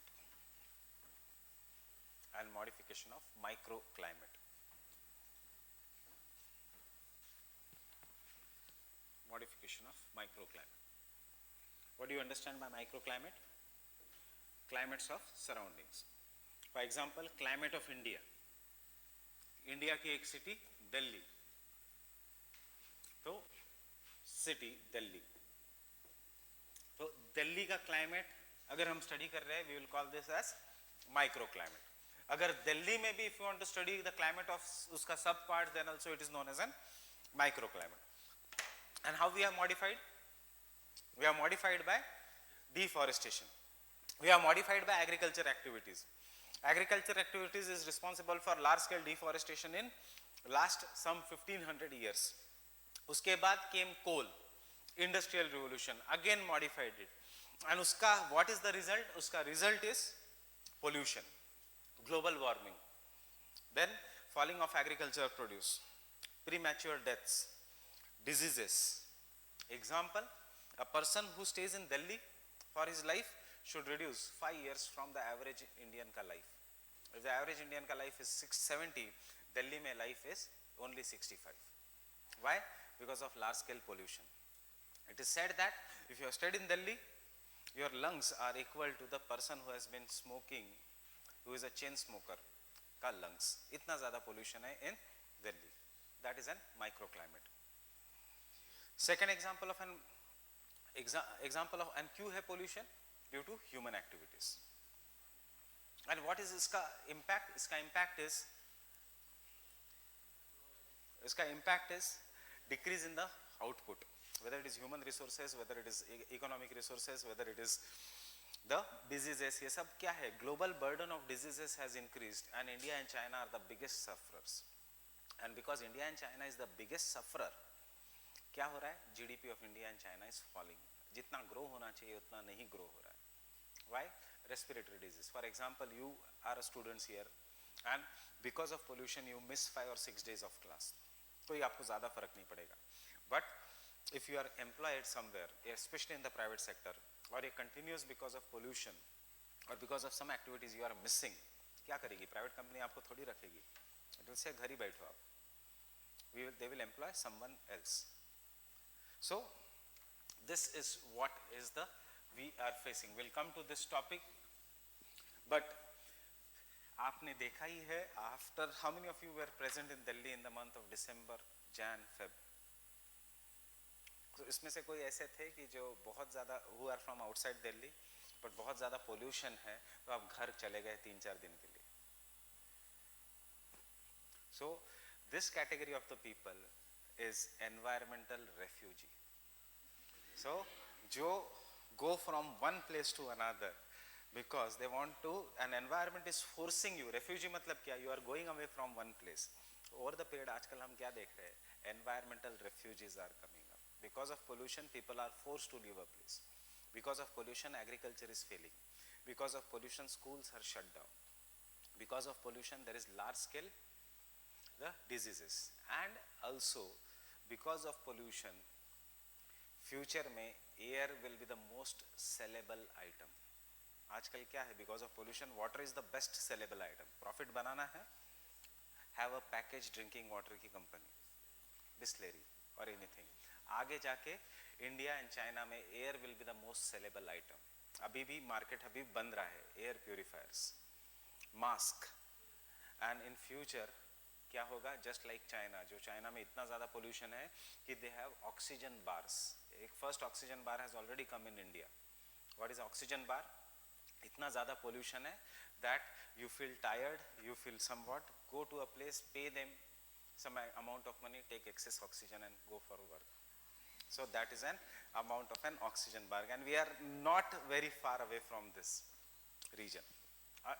What do you understand by microclimate? Climates of surroundings. For example, climate of India, India की एक city Delhi, तो city Delhi, तो दिल्ली का climate अगर हम study कर रहे हैं, we will call this as micro climate. अगर दिल्ली में भी if you want to study the climate of उसका sub part, then also it is known as an micro climate. And how we are modified? We are modified by deforestation, we are modified by agriculture activities. Agriculture activities is responsible for large scale deforestation in last some 1500 years. उसके बाद came coal, industrial revolution, again modified it, and उसका what is the result? उसका result is pollution, global warming, then falling of agriculture produce, premature deaths, diseases. Example, a person who stays in Delhi for his life should reduce 5 years from the average Indian ka life. If the average Indian ka life is 670, Delhi mein life is only 65. Why? Because of large scale pollution. It is said that if you are stayed in Delhi, your lungs are equal to the person who has been smoking, who is a chain smoker का lungs. इतना ज़्यादा pollution है in Delhi. That is an microclimate. Second example of an क्यों है pollution? Due to human activities. And what is इसका impact? इसका impact is decrease in the output, whether it is human resources, whether it is economic resources, whether it is the diseases. ये सब क्या है? Global burden of diseases has increased, and India and China are the biggest sufferers. And because India and China is the biggest sufferer, क्या हो रहा है? GDP of India and China is falling. जितना grow होना चाहिए उतना नहीं grow हो रहा है. Why? Respiratory disease. For example, you are a students here, and because of pollution you miss 5 or 6 days of class. कोई आपको ज़्यादा फर्क नहीं पड़ेगा. But if you are employed somewhere, especially in the private sector, or it continues because of pollution or because of some activities you are missing, क्या करेगी? Private company आपको थोड़ी रखेगी. It will say घर ही बैठो आप. They will employ someone else. So this is what is the we are facing. We'll come to this topic, but आपने देखा ही है, after how many of you were present in Delhi in the month of December, Jan, Feb? तो इसमें से कोई ऐसे थे कि जो बहुत ज़्यादा who are from outside Delhi, but बहुत ज़्यादा pollution है तो आप घर चले गए 3-4 दिन के लिए. So this category of the people is environmental refugee. So जो go from one place to another because they want to, an environment is forcing you. Refugee मतलब क्या? You are going away from one place. Over the period आजकल हम क्या देख रहे हैं? Environmental refugees are coming up. Because of pollution, people are forced to leave a place. Because of pollution, agriculture is failing. Because of pollution, schools are shut down. Because of pollution, there is large scale the diseases. And also, because of pollution, future में air will be the most sellable item. आजकल क्या है? Because of pollution, water is the best sellable item. Profit बनाना है, have a packaged drinking water की company, Bisleri or anything. आगे जाके India and China में air will be the most sellable item. अभी भी market अभी बन रहा है, air purifiers, mask, and in future क्या होगा? Just like China, जो China में इतना ज़्यादा pollution है कि they have oxygen bars. एक first oxygen bar has already come in India. What is oxygen bar? इतना ज़्यादा pollution है that you feel tired, you feel somewhat, go to a place, pay them some amount of money, take excess oxygen and go for work. So that is an amount of an oxygen bar, and we are not very far away from this region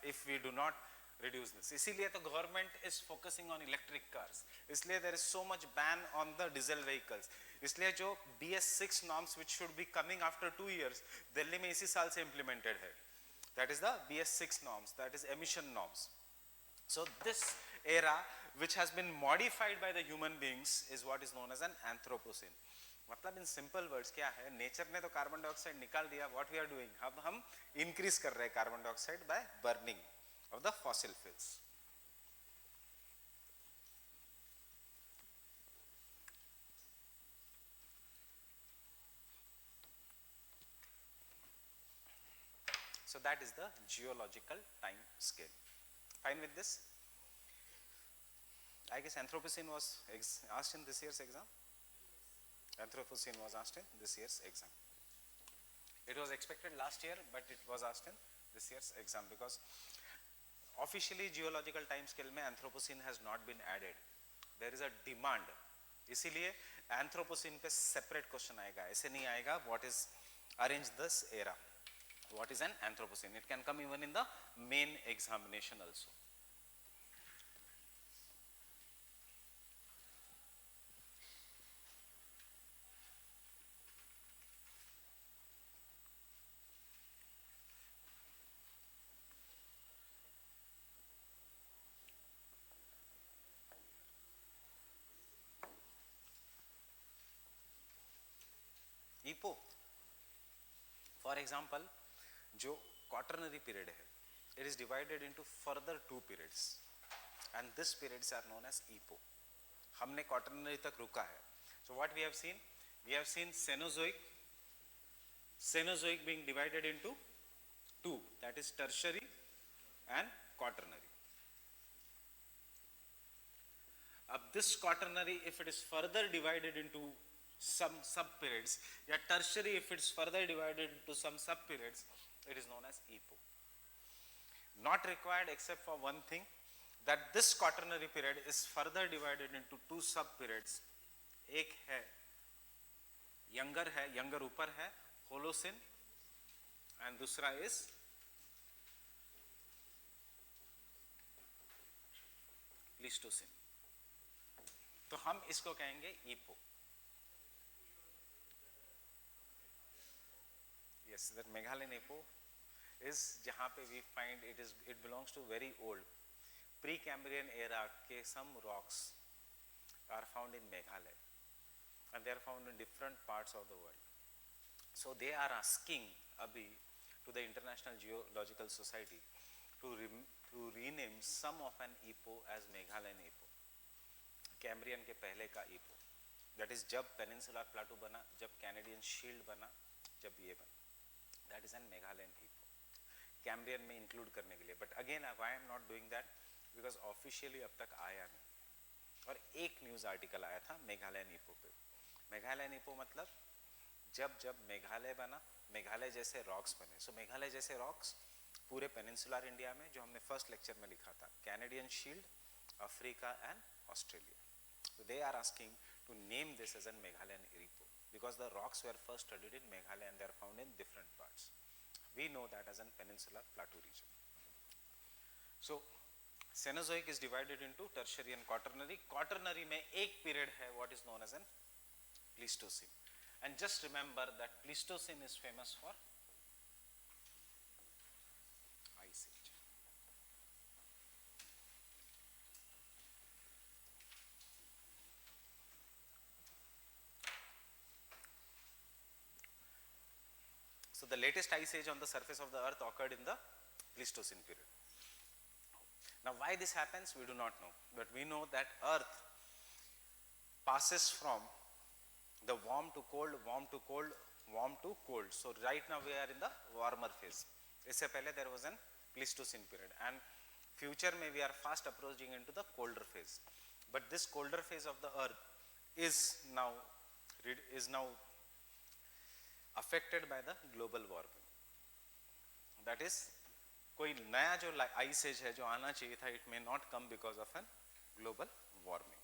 if we do not reduce this. इसीलिए तो government is focusing on electric cars. इसलिए there is so much ban on the diesel vehicles. इसलिए जो BS6 norms which should be coming after 2 years, Delhi में इसी साल से implemented है. That is the BS6 norms, that is emission norms. So this era which has been modified by the human beings is what is known as an Anthropocene. मतलब in simple words क्या है? Nature ने तो carbon dioxide निकाल दिया. What we are doing? अब हम increase कर रहे हैं carbon dioxide by burning of the fossil fuels. So that is the geological time scale. Fine with this? I guess Anthropocene was asked in this year's exam. Anthropocene was asked in this year's exam. It was expected last year, but it was asked in this year's exam because officially geological time scale में Anthropocene has not been added. There is a demand. इसीलिए Anthropocene पे separate question आएगा. ऐसे नहीं आएगा what is arrange this era. What is an Anthropocene? It can come even in the main examination also. EPO, for example, जो quaternary period है, it is divided into further 2 periods, and these periods are known as EPO. हमने quaternary तक रुका है. So what we have seen? We have seen Cenozoic, Cenozoic being divided into two, that is tertiary and quaternary. This quaternary, if it is further divided into some sub-periods, yeah, tertiary, if it's further divided into some sub-periods, it is known as epoch. Not required except for one thing, that this quaternary period is further divided into two sub-periods. एक है younger ऊपर है Holocene, and दूसरा is Pleistocene. तो हम इसको कहेंगे epoch. Yes, that Meghalayan epoch is जहाँ पे we find it belongs to very old Precambrian era के some rocks are found in Meghalaya, and they are found in different parts of the world. So they are asking abhi to the International Geological Society to rename some of an epoch as Meghalayan epoch, Cambrian के पहले का epoch, that is जब Peninsular Plateau बना, जब Canadian Shield बना, जब ये बना, that is an Meghalayan epoch, Cambrian में include करने के लिए. But again, why I am not doing that? Because officially अब तक आया नहीं. और एक न्यूज़ आर्टिकल आया था मेघालयन epoch पे. मेघालयन epoch मतलब जब मेघालय बना, मेघालय जैसे रॉक्स बने. सो मेघालय जैसे रॉक्स पूरे पेनिनसुलर इंडिया में, जो हमने फर्स्ट लेक्चर में लिखा था, Canadian shield, Africa and Australia. So they are asking to name this as a Meghalayan epoch because the rocks were first studied in Meghalaya and they are found in different parts. We know that as a peninsular plateau region. So Cenozoic is divided into tertiary and quaternary. Quaternary में एक period है what is known as an Pleistocene. And just remember that Pleistocene is famous for ice age. So the latest ice age on the surface of the earth occurred in the Pleistocene period. Now why this happens, we do not know, but we know that earth passes from the warm to cold, warm to cold, warm to cold. So right now we are in the warmer phase. इससे पहले there was an Pleistocene period, and future में we are fast approaching into the colder phase. But this colder phase of the earth is now affected by the global warming. That is, कोई नया जो ice age है जो आना चाहिए था, it may not come because of an global warming.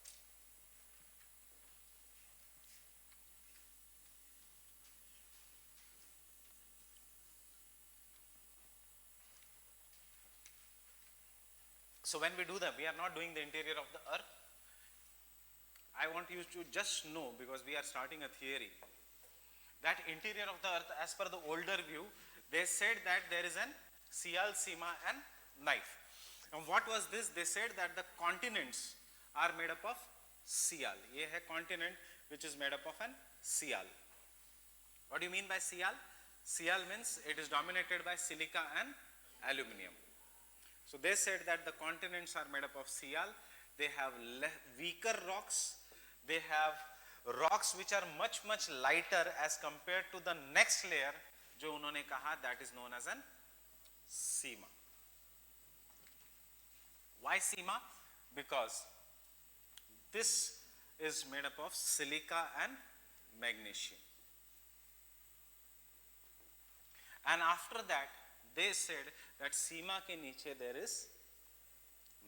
So when we do that, we are not doing the interior of the earth. I want you to just know, because we are starting a theory, that interior of the earth, as per the older view, they said that there is an Sial, Sima and knife. And what was this? They said that the continents are made up of Sial. ये है continent which is made up of an Sial. What do you mean by Sial? Sial means it is dominated by silica and aluminium. So they said that the continents are made up of Sial. They have weaker rocks. They have rocks which are much lighter as compared to the next layer, जो उन्होंने कहा, that is known as an Sima. Why Sima? Because this is made up of silica and magnesium. And after that, they said that Sima के नीचे there is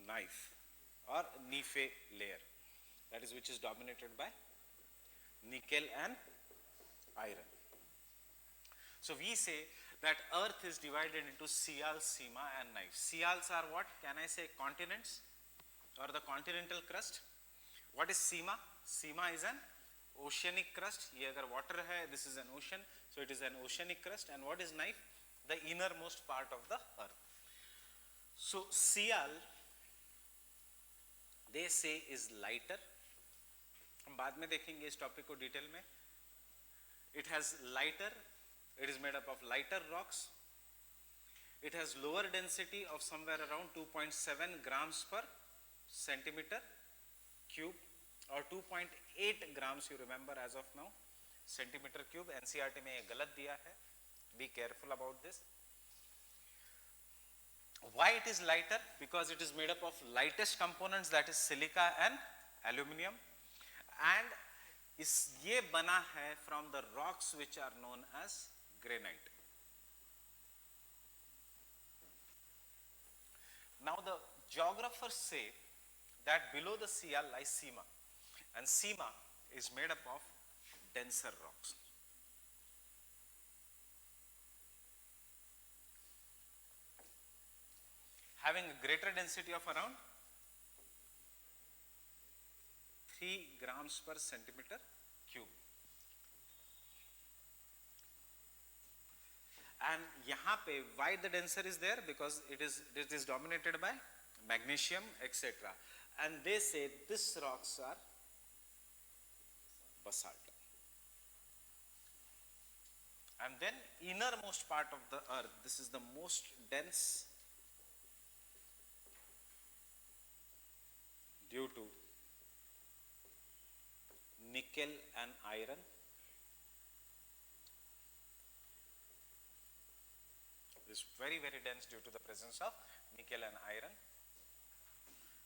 knife or Nife layer, that is which is dominated by nickel and iron. So we say that earth is divided into Sial, Sima and knife. Sials are what? Can I say continents or the continental crust? What is Sima? Sima is an oceanic crust. ये अगर water है, this is an ocean, so it is an oceanic crust. And what is knife? The innermost part of the earth. So Sial, they say, is lighter. हम बाद में देखेंगे इस topic को detail में. It has lighter, it is made up of lighter rocks. It has lower density of somewhere around 2.7 grams per centimeter cube, or 2.8 grams, you remember as of now, centimeter cube. NCERT में ये गलत दिया है, Be careful about this. Why it is lighter? Because it is made up of lightest components, that is silica and aluminum, and ये बना है from the rocks which are known as granite. Now the geographers say that below the Sial lies Sima, and Sima is made up of denser rocks. Having a greater density of around 3 grams per centimeter cube. And यहाँ पे why the denser is there? Because it is dominated by magnesium, etc. And they say these rocks are basalt. And then innermost part of the earth, this is the most dense due to nickel and iron. It is very, very dense due to the presence of nickel and iron,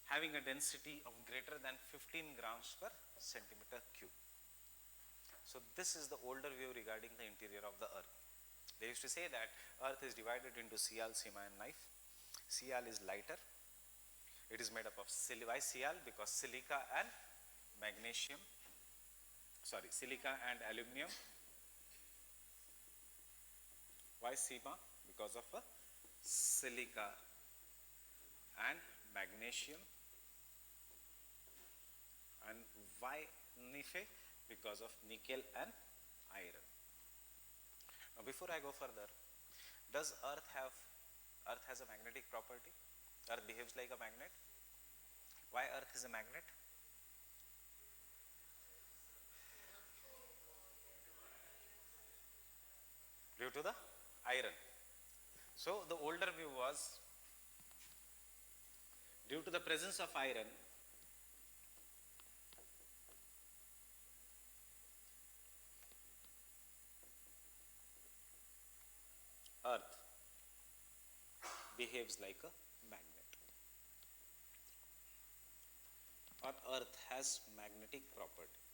having a density of greater than 15 grams per centimeter cube. So this is the older view regarding the interior of the earth. They used to say that earth is divided into Sial, Sima and Knife. Sial is lighter. It is made up of why Sial? Because silica and silica and aluminum. Why Sima? Because of a silica and magnesium. And why Knife? Because of nickel and iron. Now before I go further, does Earth has a magnetic property? Earth behaves like a magnet. Why Earth is a magnet? Due to the iron. So the older view was due to the presence of iron, Earth behaves like a magnet, or Earth has magnetic property.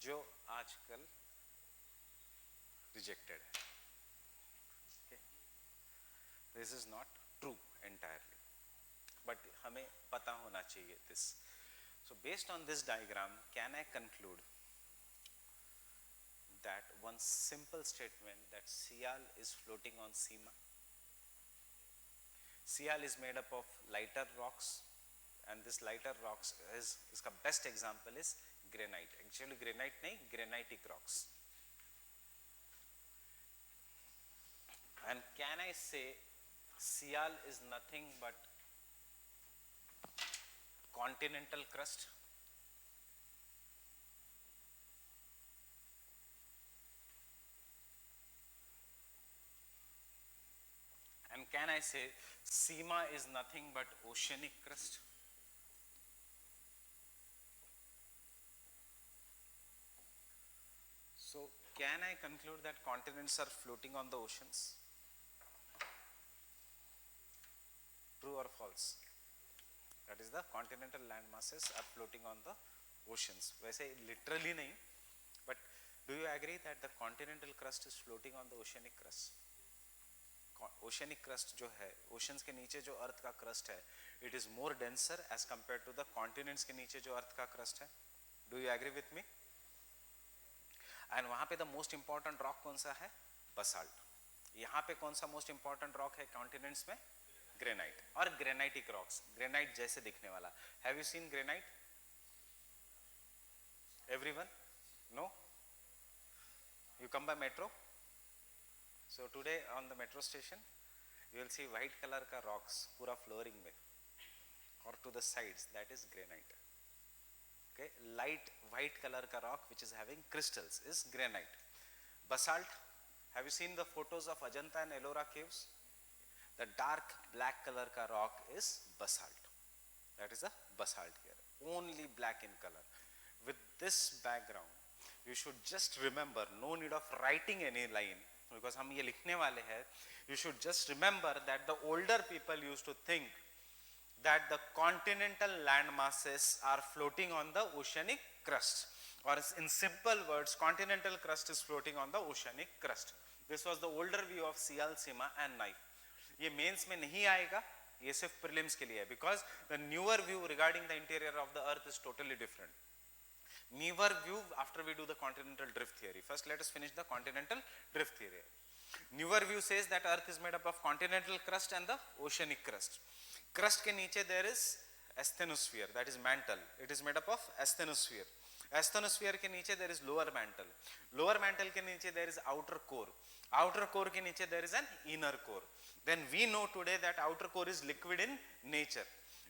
जो आजकल rejected है. Okay. This is not true entirely, but हमें पता होना चाहिए this. So based on this diagram, can I conclude that one simple statement that Sial is floating on Sima? Sial is made up of lighter rocks, and this lighter rocks is इसका best example is granite. Actually granite नहीं, granitic rocks. And can I say Sial is nothing but continental crust? And can I say Sima is nothing but oceanic crust? So can I conclude that continents are floating on the oceans? True or false? That is, the continental land masses are floating on the oceans. वैसे literally नहीं, but do you agree that the continental crust is floating on the oceanic crust? Oceanic crust जो है, oceans के नीचे जो अर्थ का crust है, it is more denser as compared to the continents के नीचे जो अर्थ का crust है. Do you agree with me? And वहाँ पे the most important rock कौन सा है? Basalt. यहाँ पे कौन सा most important rock है continents में? Granite और granitic rocks. Granite जैसे दिखने वाला. Have you seen granite? Everyone? No? You come by metro? So today on the metro station, you will see white color का rocks पूरा flooring में, or to the sides, that is granite. Okay, light white color का rock which is having crystals is granite. Basalt, have you seen the photos of Ajanta and Ellora caves? The dark black color का rock is basalt. That is a basalt here, only black in color. With this background, you should just remember, no need of writing any line, because हम ये लिखने वाले हैं. You should just remember that the older people used to think that the continental land masses are floating on the oceanic crust, or in simple words, continental crust is floating on the oceanic crust. This was the older view of Sial, Sima and knife. ये mains में नहीं आएगा, ये सिर्फ prelims के लिए है, because the newer view regarding the interior of the earth is totally different. Newer view after we do the continental drift theory. First let us finish the continental drift theory. Newer view says that earth is made up of continental crust and the oceanic crust. Crust के नीचे there is asthenosphere, that is mantle. It is made up of asthenosphere. Asthenosphere के नीचे there is lower mantle. Lower mantle के नीचे there is outer core. Outer core के नीचे there is an inner core. Then we know today that outer core is liquid in nature.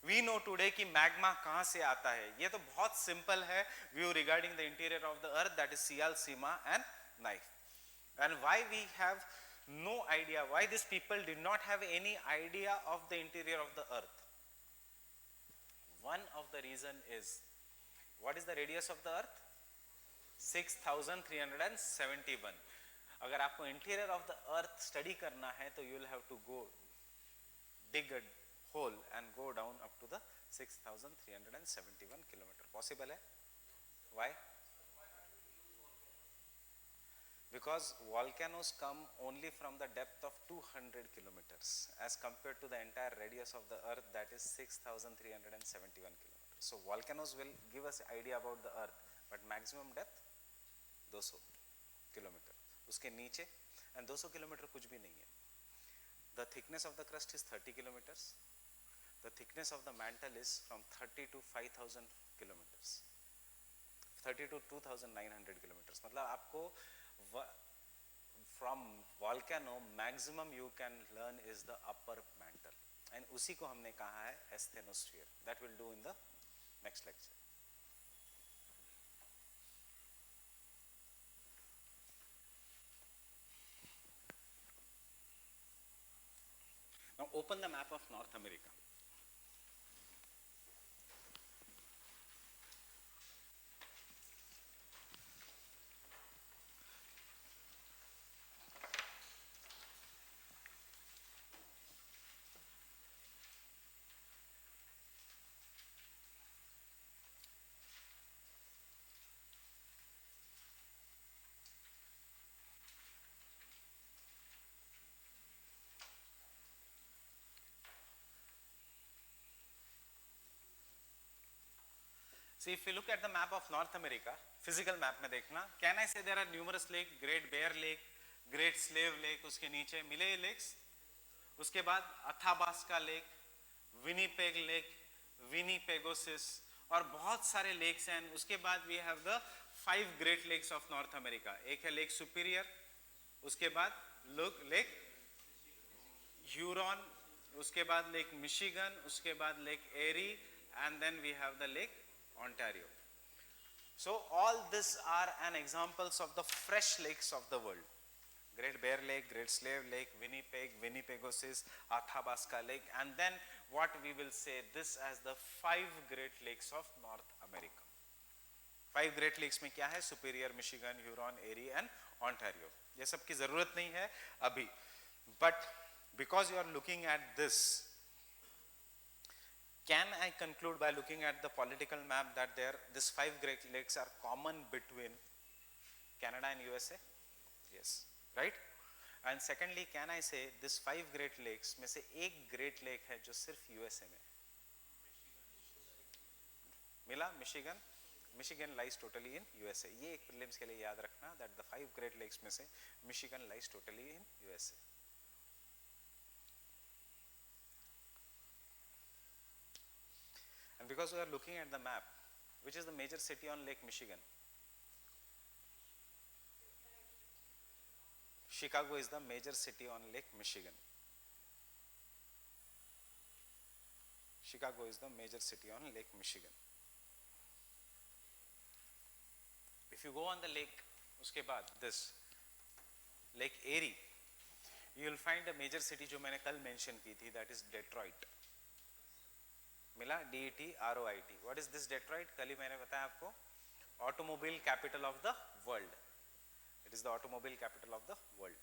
We know today कि magma कहाँ से आता है. ये तो बहुत simple है view regarding the interior of the earth, that is Sial, Sima and knife. And why we have no idea, why these people did not have any idea of the interior of the earth? One of the reason is, what is the radius of the earth? 6371. अगर आपको interior of the earth study करना है तो you will have to go dig a hole and go down up to the 6371 kilometer. Possible है? Why? Because volcanoes come only from the depth of 200 kilometers as compared to the entire radius of the earth, that is 6371 kilometers. So volcanoes will give us idea about the earth, but maximum depth 200 kilometer. उसके नीचे and 200 kilometer कुछ भी नहीं है. The thickness of the crust is 30 kilometers. The thickness of the mantle is from 30 to 5000 kilometers. 30 to 2900 kilometers. मतलब आपको from volcano maximum you can learn is the upper mantle, and उसी को हमने कहा है asthenosphere. That we'll do in the next lecture. Now open the map of North America. See, if you look at the map of North America, physical map में देखना, can I say there are numerous lake, Great Bear Lake, Great Slave Lake, उसके नीचे मिले lakes, उसके बाद Athabasca lake, Winnipeg lake, विनीपेगोसिस और बहुत सारे lakes हैं. उसके बाद we have the 5 Great Lakes of North America. एक है Lake Superior, उसके बाद Lake Huron, उसके बाद Lake Michigan, उसके बाद Lake Erie, and then we have the Lake Ontario. So all these are an examples of the fresh lakes of the world. Great Bear Lake, Great Slave Lake, Winnipeg, Winnipegosis, Athabasca Lake, and then what we will say this as the 5 Great Lakes of North America. 5 Great Lakes में क्या है? Superior, Michigan, Huron, Erie and Ontario. ये सब की जरूरत नहीं है अभी. But because you are looking at this, can I conclude by looking at the political map that these 5 Great Lakes are common between Canada and USA? Yes, right? And secondly, can I say this 5 Great Lakes में से एक Great Lake है जो सिर्फ USA में मिला? Michigan. Michigan lies totally in USA. ये एक prelims के लिए याद रखना that the 5 Great Lakes में से Michigan lies totally in USA. And because we are looking at the map, which is the major city on Lake Michigan? Chicago is the major city on Lake Michigan. Chicago is the major city on Lake Michigan. If you go on the lake, उसके बाद this Lake Erie, you will find a major city जो मैंने कल mention की थी, that is Detroit. मिला, DETROIT. What is this Detroit? कल ही मैंने बताया आपको, automobile capital of the world. It is the automobile capital of the world.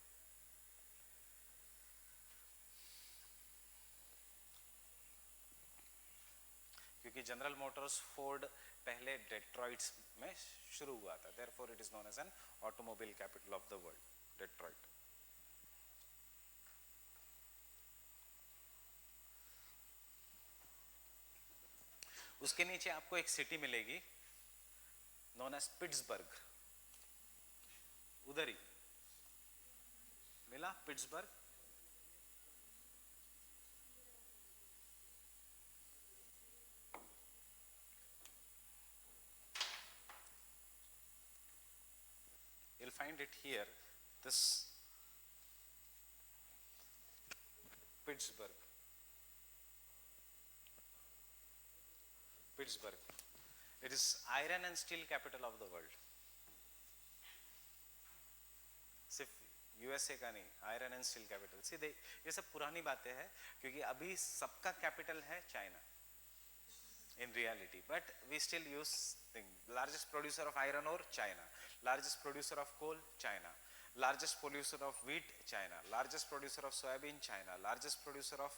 क्योंकि जनरल मोटर्स, फोर्ड पहले डेट्रॉइट में शुरू हुआ था, therefore it is known as an automobile capital of the world, Detroit. उसके नीचे आपको एक सिटी मिलेगी नोन एज पिट्सबर्ग. उधर ही मिला Pittsburgh. You'll find it here, this Pittsburgh. Pittsburgh. It is iron and steel capital of the world. सिर्फ USA का नहीं, आयरन एंड स्टील कैपिटल. सीधे ये सब पुरानी बातें हैं, क्योंकि अभी सबका कैपिटल है China in reality, but we still use thing. Largest producer of iron ore, China. Largest producer of coal, China. Largest producer of wheat, China. Largest producer of soybean, China. Largest producer of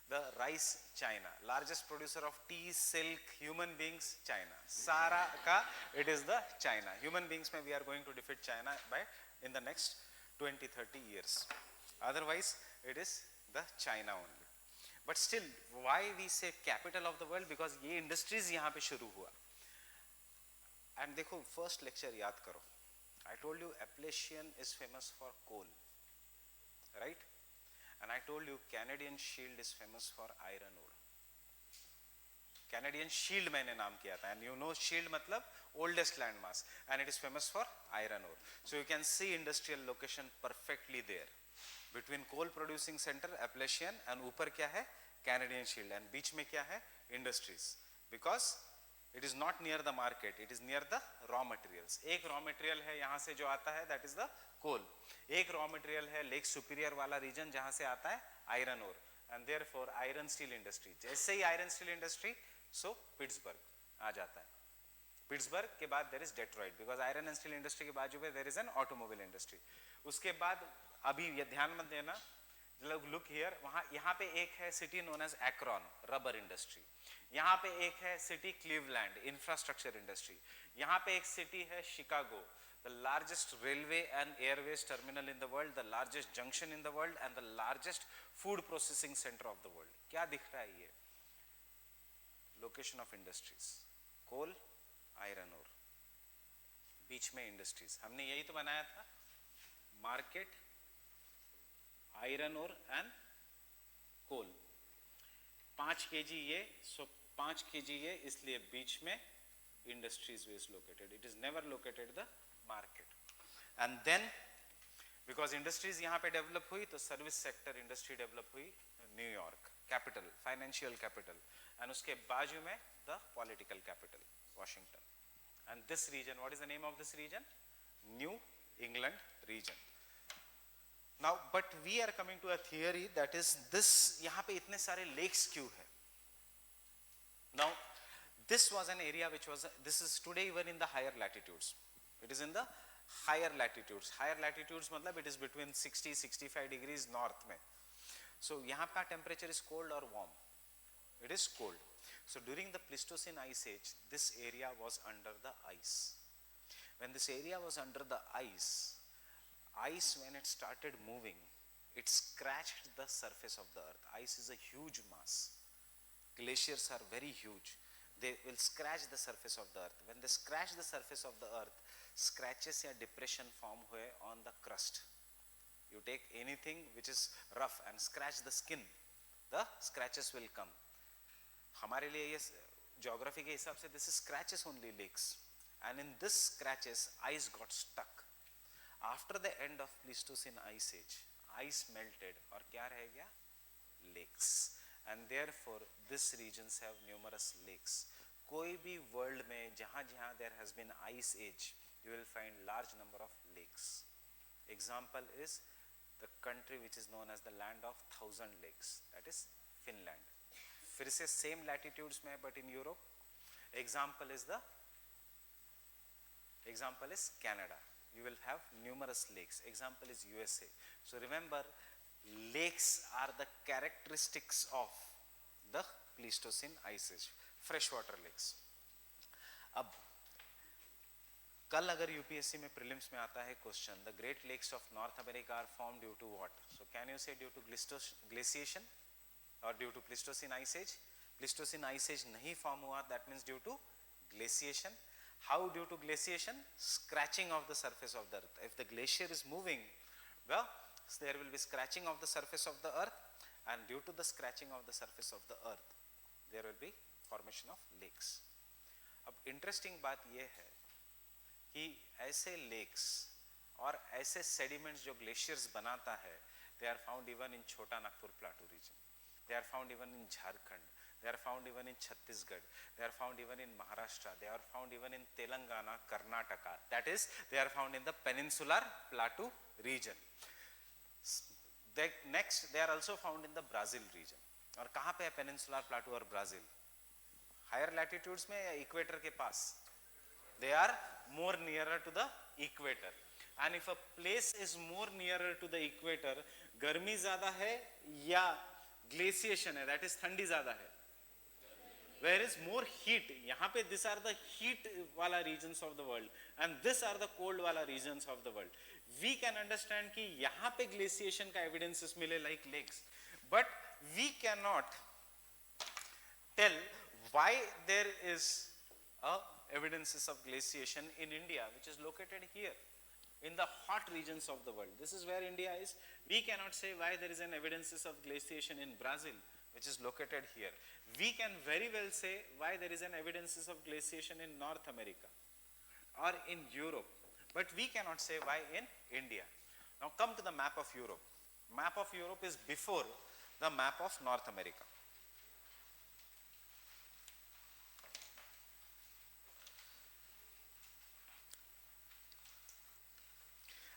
the rice, China. Largest producer of tea, silk, human beings, China. Sara ka it is the China. Human beings mein we are going to defeat China by in the next 20-30 years. Otherwise it is the China only. But still, why we say capital of the world? Because ये industries यहाँ पे शुरू हुआ. And देखो first lecture याद करो. I told you Appalachian is famous for coal, right? And I told you Canadian Shield is famous for iron ore. Canadian Shield मैंने नाम किया था. And you know Shield मतलब oldest landmass, and it is famous for iron ore. So you can see industrial location perfectly there. Between coal producing center Appalachian and ऊपर क्या है Canadian Shield, and बीच में क्या है industries. Because it is not near the market, it is near the raw materials. एक raw material है यहाँ से जो आता है, that is the coal. एक raw material है Lake Superior वाला region जहाँ से आता है iron ore, and therefore iron steel industry. जैसे ही iron steel industry, so Pittsburgh आ जाता है. Pittsburgh के बाद there is Detroit, because iron and steel industry के बाजू में there is an automobile industry. उसके बाद अभी ये ध्यान मत देना, look here, वहाँ यहाँ पे एक है city known as Akron, rubber industry. यहाँ पे एक है city Cleveland, infrastructure industry. यहाँ पे एक city है Chicago, the largest railway and airways terminal in the world, the largest junction in the world, and the largest food processing center of the world. क्या दिख रहा है ये? Location of industries, coal, iron ore, बीच में industries. हमने यही तो बनाया था, market, iron ore and coal. 5 kg ये, so 5 kg ये, इसलिए बीच में industries is located. It is never located the market. And then because industries यहाँ पे develop हुई, तो service sector industry develop हुई New York, capital, financial capital, and उसके बाजू में the political capital, Washington. And this region, what is the name of this region? New England region. Now, but we are coming to a theory that is this, यहाँ पे इतने सारे lakes क्यों है? Now, this was an area which was, this is today even in the higher latitudes. It is in the higher latitudes. Higher latitudes मतलब it is between 60-65 degrees north में. So यहाँ का temperature is cold or warm? It is cold. So during the Pleistocene ice age, this area was under the ice. When this area was under the ice when it started moving, it scratched the surface of the earth. Ice is a huge mass. Glaciers are very huge. They will scratch the surface of the earth. When they scratch the surface of the earth, scratches या depression form हुए on the crust. You take anything which is rough and scratch the skin, the scratches will come. हमारे लिए ये geography के हिसाब से this is scratches only lakes, and in this scratches ice got stuck. After the end of Pleistocene ice age, ice melted और क्या रह गया? Lakes. And therefore these regions have numerous lakes. कोई भी world में जहाँ जहाँ there has been ice age, you will find large number of lakes. Example is the country which is known as the land of 1,000 lakes, that is Finland. फिर से same latitudes में but in Europe. Example is Canada. You will have numerous lakes. Example is USA. So remember, lakes are the characteristics of the Pleistocene ice age, freshwater lakes. अब कल अगर UPSC में prelims में आता है question, the Great Lakes of North America are form due to what? So can you say due to glaciation और due to Pleistocene ice age? Pleistocene ice age नहीं form हुआ, that means due to glaciation. How due to glaciation? Scratching of the surface of the earth. If the glacier is moving, well, so there will be scratching of the surface of the earth, and due to the scratching of the surface of the earth, there will be formation of lakes. अब interesting बात ये है कि ऐसे lakes और ऐसे sediments जो glaciers बनाता है, they are found even in छोटा Nagpur plateau region. They are found even in Jharkhand. They are found even in Chhattisgarh. They are found even in Maharashtra. They are found even in Telangana, Karnataka. That is, they are found in the peninsular plateau region. Next, they are also found in the Brazil region. और कहाँ पे है peninsular plateau और Brazil? Higher latitudes में या equator के पास? They are more nearer to the equator. And if a place is more nearer to the equator, गर्मी ज़्यादा है या glaciation है, that is ठंडी ज़्यादा है? Where is more heat? यहाँ पे these are the heat वाला regions of the world and this are the cold वाला regions of the world. We can understand कि यहाँ पे glaciation का evidences मिले like lakes, but we cannot tell why there is evidences of glaciation in India, which is located here in the hot regions of the world. This is where India is. We cannot say why there is an evidences of glaciation in Brazil, which is located here. We can very well say why there is an evidences of glaciation in North America or in Europe, but we cannot say why in India. Now come to the map of Europe. Map of Europe is before the map of North America.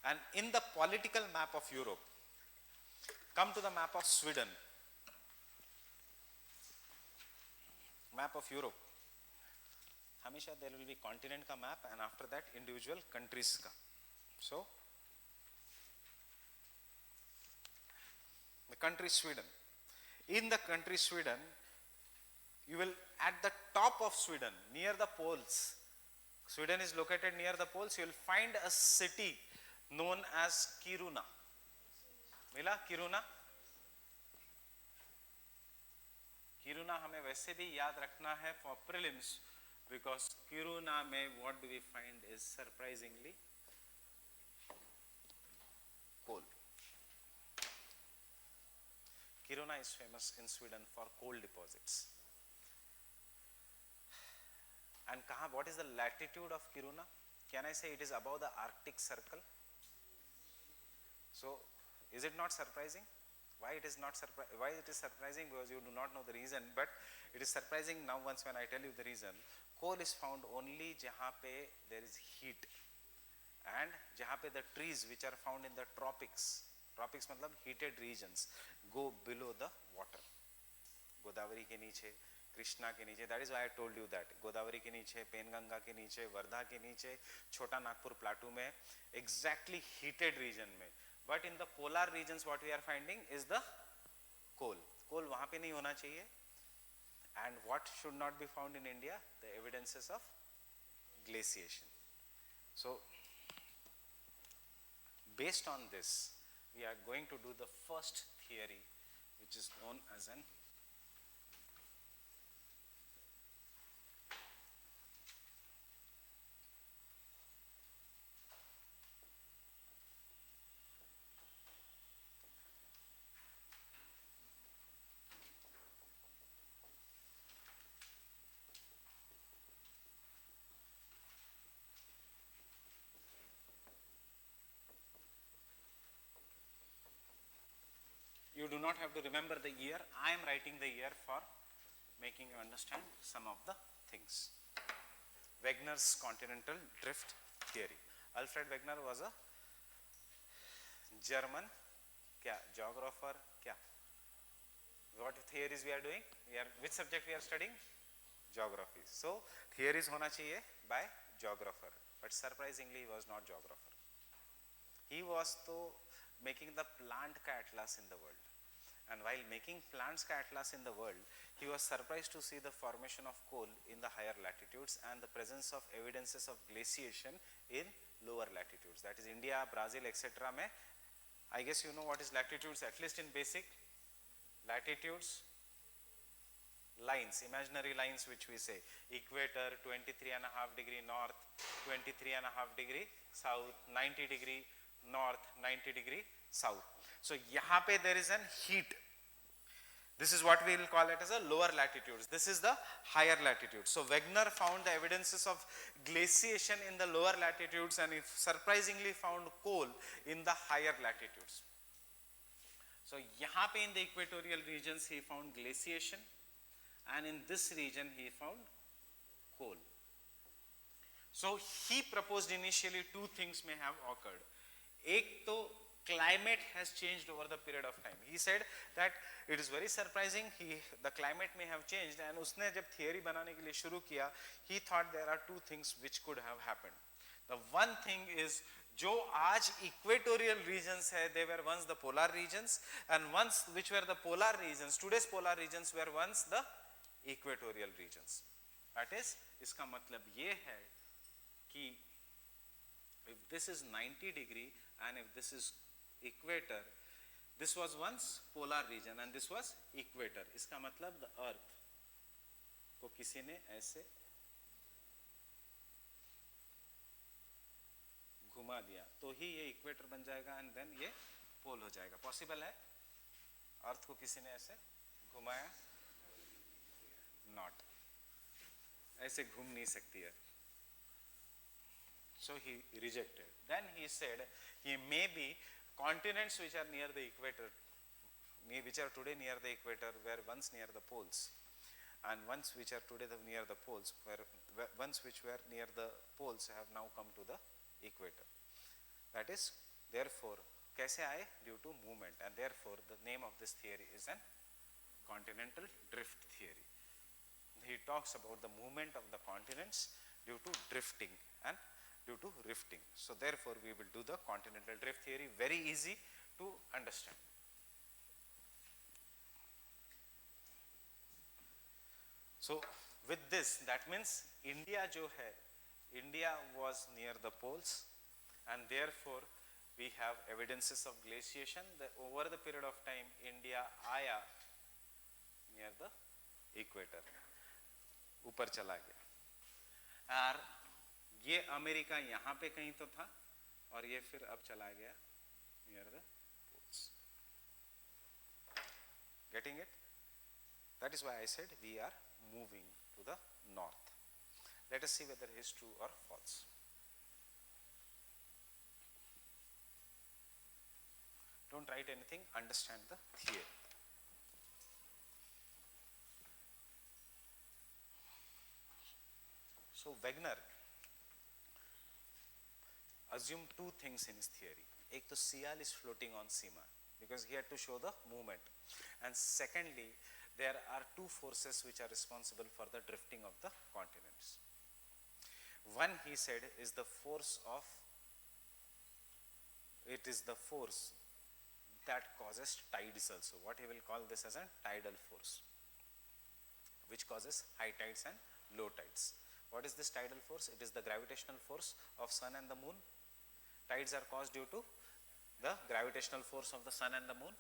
And in the political map of Europe, come to the map of Sweden. Map of Europe. हमेशा there will be continent का map and after that individual countries का. So the country Sweden. In the country Sweden, you will at the top of Sweden, near the poles. Sweden is located near the poles. You will find a city known as Kiruna. मिला Kiruna? Kiruna हमें वैसे भी याद रखना है for prelims because Kiruna में what do we find is surprisingly coal. Kiruna is famous in Sweden for coal deposits. And कहाँ? What is the latitude of Kiruna? Can I say it is above the Arctic Circle? So, is it not surprising? Why it is not surprising? Why it is surprising? Because you do not know the reason. But it is surprising now once when I tell you the reason. Coal is found only जहाँ पे there is heat, and जहाँ पे the trees which are found in the tropics. Tropics मतलब heated regions go below the water. Godavari के नीचे, कृष्णा के नीचे. That is why I told you that. Godavari के नीचे, पेनगंगा के नीचे, वर्धा के नीचे, छोटा नागपुर प्लाटू में, exactly heated region में. But in the polar regions, what we are finding is the coal. Coal वहाँ पे नहीं होना चाहिए. And what should not be found in India? The evidences of glaciation. So, based on this, we are going to do the first theory, which is known as an you do not have to remember the year. I am writing the year for making you understand some of the things. Wegener's continental drift theory. Alfred Wegener was a German क्या geographer क्या What theories we are doing? Which subject we are studying? Geography. So theories होना चाहिए by geographer, but surprisingly he was not geographer. He was तो making the plant का atlas in the world, and while making plants का atlas in the world, he was surprised to see the formation of coal in the higher latitudes and the presence of evidences of glaciation in lower latitudes, that is India, Brazil, etc. में I guess you know what is latitudes, at least in basic. Latitudes, lines, imaginary lines which we say, equator 23.5 degree north, 23.5 degree south, 90 degree north, 90 degree south. So यहाँ पे there is an heat. This is what we will call it as a lower latitudes. This is the higher latitudes. So Wegener found the evidences of glaciation in the lower latitudes, and he surprisingly found coal in the higher latitudes. So यहाँ पे in the equatorial regions he found glaciation, and in this region he found coal. So he proposed initially two things may have occurred. एक तो climate has changed over the period of time. He said that it is very surprising, the climate may have changed, and उसने जब theory बनाने के लिए शुरू किया, he thought there are two things which could have happened. The one thing is, जो आज equatorial regions है, they were once the polar regions, and once which were the polar regions, today's polar regions were once the equatorial regions. That is, इसका मतलब ये है कि if this is 90 degree and if this is equator, this was once polar region and this was equator. इसका मतलब the earth को किसी ने ऐसे घुमा दिया तो ही ये इक्वेटर बन जाएगा and then ये पोल हो जाएगा. पॉसिबल है? अर्थ को किसी ने ऐसे घुमाया? नॉट, ऐसे घूम नहीं सकती है. So he rejected. Then he said he may be continents which are near the equator, which are today near the equator, were once near the poles, and once which are today near the poles, once which were near the poles have now come to the equator. That is, therefore, कैसे आए? Due to movement, and therefore the name of this theory is an continental drift theory. He talks about the movement of the continents due to drifting and due to rifting. So therefore we will do the continental drift theory, very easy to understand. So with this, that means India जो है, India was near the poles, and therefore we have evidences of glaciation. Over the period of time, India आया near the equator, ऊपर चला गया, और ये America यहाँ पे कहीं तो था और ये फिर अब चला गया near the poles. Getting it? That is why I said we are moving to the north. Let us see whether it is true or false. Don't write anything, understand the theory. So Wegener assumed two things in his theory. एक तो Sial is floating on Sima because he had to show the movement, and secondly there are two forces which are responsible for the drifting of the continents. One, he said, is the force of, it is the force that causes tides also. What he will call this as a tidal force, which causes high tides and low tides. What is this tidal force? It is the gravitational force of sun and the moon. Tides are caused due to the gravitational force of the sun and the moon.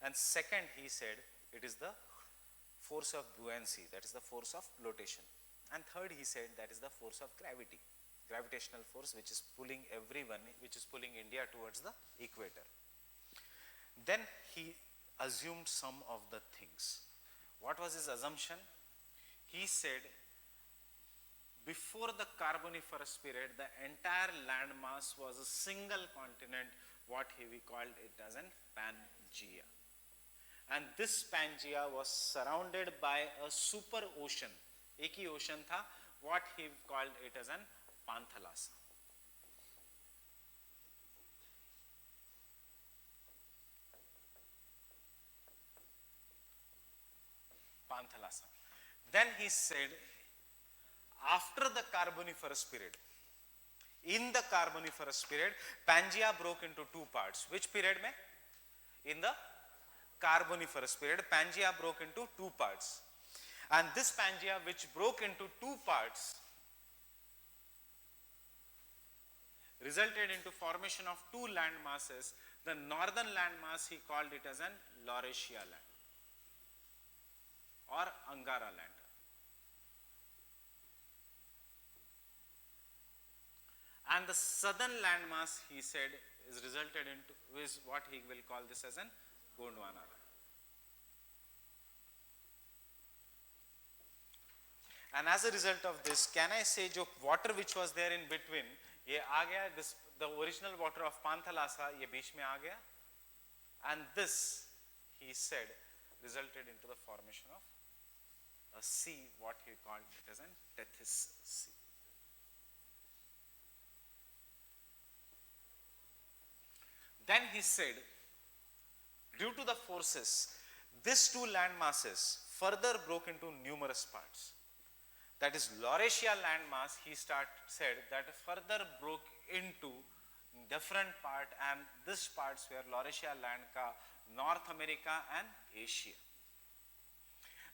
And second, he said, it is the force of buoyancy, that is the force of flotation. And third, he said, that is the force of gravity, gravitational force which is pulling everyone, which is pulling India towards the equator. Then he assumed some of the things. What was his assumption? He said, before the Carboniferous period, the entire landmass was a single continent, what we called it as an Pangaea. And this Pangaea was surrounded by a super ocean. एक ही ocean था, what he called it as an Panthalassa. Panthalassa. Then he said, after the Carboniferous period, in the Carboniferous period, Pangaea broke into two parts. Which period mein? In the Carboniferous period, Pangaea broke into two parts. And this Pangaea, which broke into two parts, resulted into formation of two land masses. The northern land mass, he called it as an Laurasia land or Angara land. And the southern land mass, he said, is resulted into is what he will call this as an Gondwana land. And as a result of this, can I say जो water which was there in between, ये आ गया, this the original water of Panthalassa ये बीच में आ गया, and this, he said, resulted into the formation of a sea, what he called it as an Tethys Sea. Then he said, due to the forces, these two land masses further broke into numerous parts. That is, Laurasia land mass, he said that further broke into different part, and these parts were Laurasia land ka North America and Asia.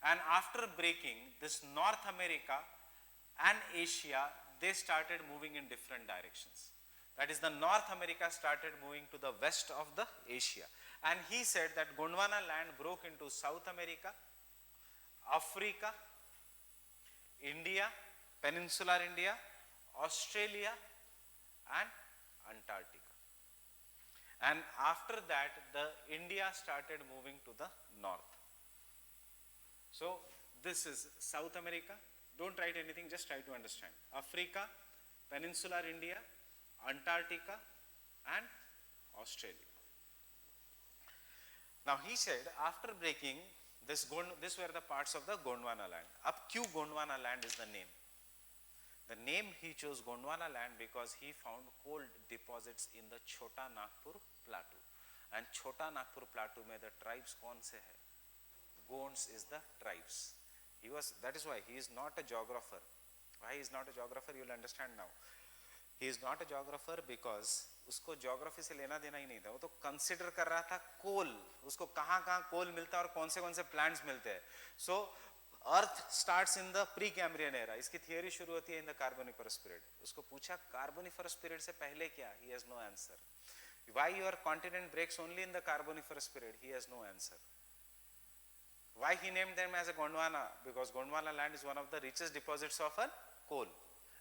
And after breaking this North America and Asia, they started moving in different directions. That is, the North America started moving to the west of the Asia. And he said that Gondwana land broke into South America, Africa, India, Peninsular India, Australia and Antarctica. And after that, the India started moving to the north. So this is South America. Don't write anything, just try to understand. Africa, Peninsular India, Antarctica and Australia. Now he said, after breaking this were the parts of the Gondwana land. Up Q Gondwana land is the name. The name he chose Gondwana land because he found coal deposits in the Chota Nagpur plateau. And Chota Nagpur plateau mein the tribes kaun se hai? Gonds is the tribes. That is why he is not a geographer. Why he is not a geographer, you will understand now. He is not a geographer because उसको geography से लेना देना ही नहीं था. वो तो consider कर रहा था coal, उसको कहाँ कहाँ coal मिलता है और कौन से plants मिलते हैं. So Earth starts in the pre-Cambrian era. इसकी theory शुरू होती है in the Carboniferous period. उसको पूछा Carboniferous period से पहले क्या? He has no answer. Why your continent breaks only in the Carboniferous period? He has no answer. Why he named them as a Gondwana? Because Gondwana land is one of the richest deposits of a coal,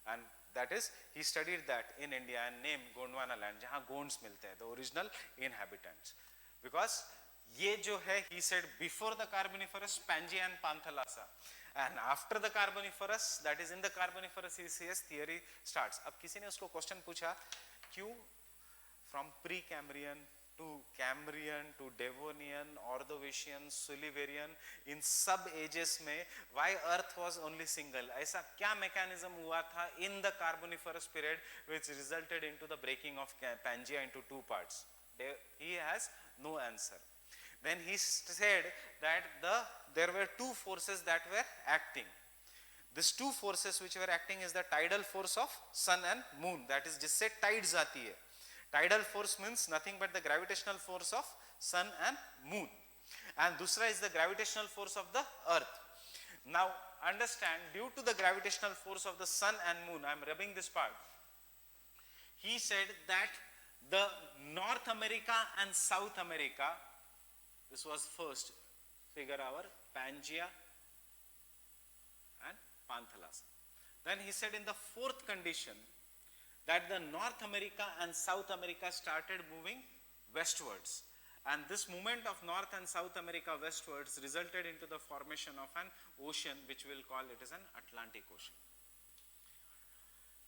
and that is, he studied that in India and named Gondwana land, जहाँ Gonds मिलते हैं, the original inhabitants. Because ये जो है, he said before the Carboniferous, Pangaea and Panthalassa, and after the Carboniferous, that is in the Carboniferous, his theory starts. अब किसी ने उसको question पूछा, क्यों from pre-Cambrian to Cambrian to Devonian, Ordovician, Silurian, in sub-ages में why Earth was only single? ऐसा क्या mechanism हुआ था in the Carboniferous period which resulted into the breaking of Pangaea into two parts? He has no answer. Then he said that there were two forces that were acting. These two forces which were acting is the tidal force of sun and moon. That is, जिससे tides आती है. Tidal force means nothing but the gravitational force of sun and moon, and dusra is the gravitational force of the earth. Now understand, due to the gravitational force of the sun and moon, I am rubbing this part. He said that the North America and South America, this was first figure our Pangaea and Panthalassa. Then he said in the fourth condition that the North America and South America started moving westwards, and this movement of North and South America westwards resulted into the formation of an ocean which we will call it as an Atlantic Ocean.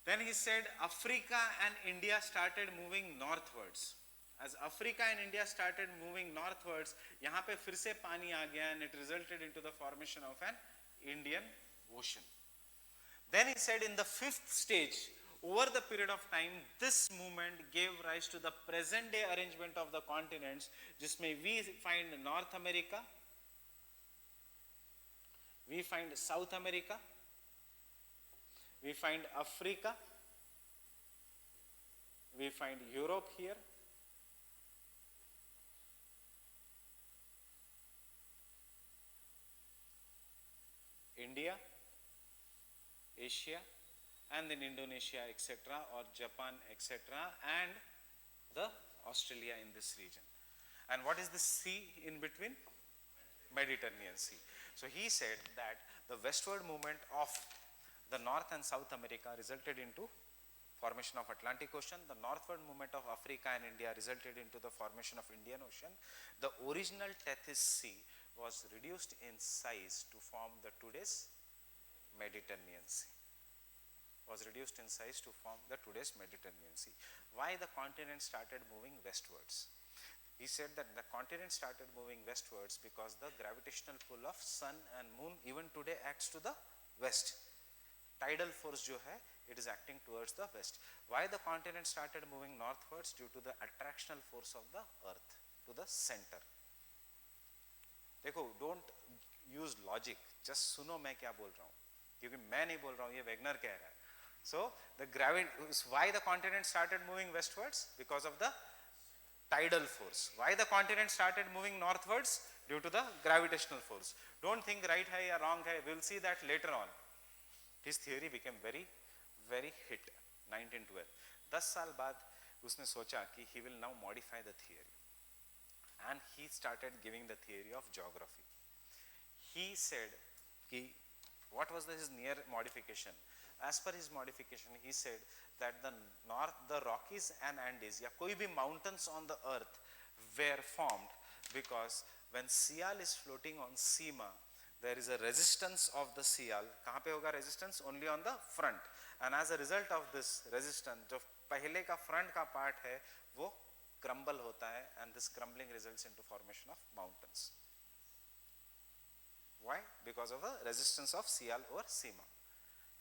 Then he said Africa and India started moving northwards. As Africa and India started moving northwards, यहाँ पे फिर से पानी आ गया and it resulted into the formation of an Indian Ocean. Then he said in the fifth stage, over the period of time, this movement gave rise to the present day arrangement of the continents, जिसमें we find North America, We find South America, we find Africa, we find Europe here, India, Asia, and then Indonesia, etc., or Japan, etc., and the Australia in this region. And what is the sea in between? Mediterranean Sea. So he said that the westward movement of the North and South America resulted into formation of Atlantic Ocean. The northward movement of Africa and India resulted into the formation of Indian Ocean. The original Tethys Sea was reduced in size to form the today's Mediterranean Sea. Was reduced in size to form the today's Mediterranean Sea. Why the continent started moving westwards? He said that the continent started moving westwards because the gravitational pull of sun and moon even today acts to the west. Tidal force jo hai, it is acting towards the west. Why the continent started moving northwards? Due to the attractional force of the earth to the center. देखो, don't use logic, just सुनो मैं क्या बोल रहा हूँ, क्योंकि मैं नहीं बोल रहा हूँ, ये वेगनर कह रहा है. So the gravity, why the continent started moving westwards? Because of the tidal force. Why the continent started moving northwards? Due to the gravitational force. Don't think right hai or wrong hai, we'll see that later on. His theory became very, very hit. 1912. 10 साल बाद उसने सोचा कि he will now modify the theory. And he started giving the theory of geography. He said, कि, what was his near modification? As per his modification, he said that the Rockies and Andes, या कोई भी mountains on the earth were formed because when Sial is floating on Sima, there is a resistance of the Sial. कहाँ पे होगा resistance? Only on the front. And as a result of this resistance, जो पहले का front का part है, वो crumble होता है, and this crumbling results into formation of mountains. Why? Because of the resistance of Sial over Sima.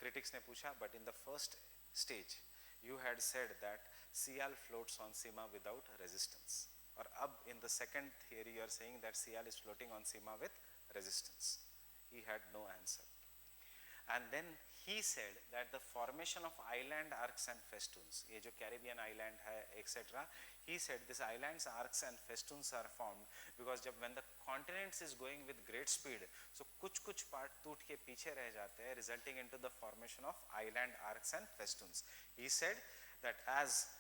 Critics ने पूछा, but in the first stage, you had said that Sial floats on Sima without resistance. Or अब in the second theory, you are saying that Sial is floating on Sima with resistance. He had no answer. And then he said that the formation of island arcs and festoons, ये जो Caribbean island है, etc. He said this islands, arcs and festoons are formed because when the continents is going with great speed, so कुछ part टूट के पीछे रह जाते हैं, resulting into the formation of island arcs and festoons. He said that as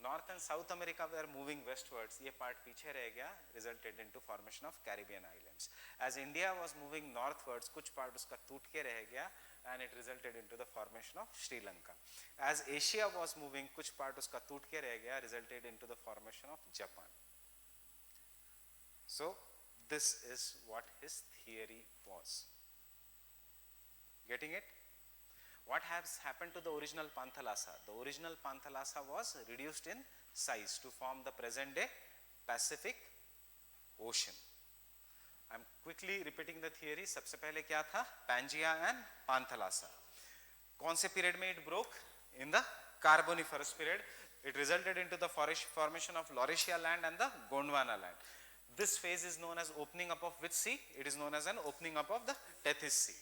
North and South America were moving westwards, ये part पीछे रह गया, resulted into formation of Caribbean islands. As India was moving northwards, कुछ part उसका टूट के रह गया, and it resulted into the formation of Sri Lanka. As Asia was moving, कुछ part उसका टूट के रह गया, resulted into the formation of Japan. So this is what his theory was. Getting it? What has happened to the original Panthalassa? The original Panthalassa was reduced in size to form the present day Pacific Ocean. I am quickly repeating the theory. सबसे पहले क्या था? Pangaea and Panthalassa. कौन से period में it broke? In the Carboniferous period. It resulted into the formation of Laurasia land and the Gondwana land. This phase is known as opening up of which sea? It is known as an opening up of the Tethys Sea.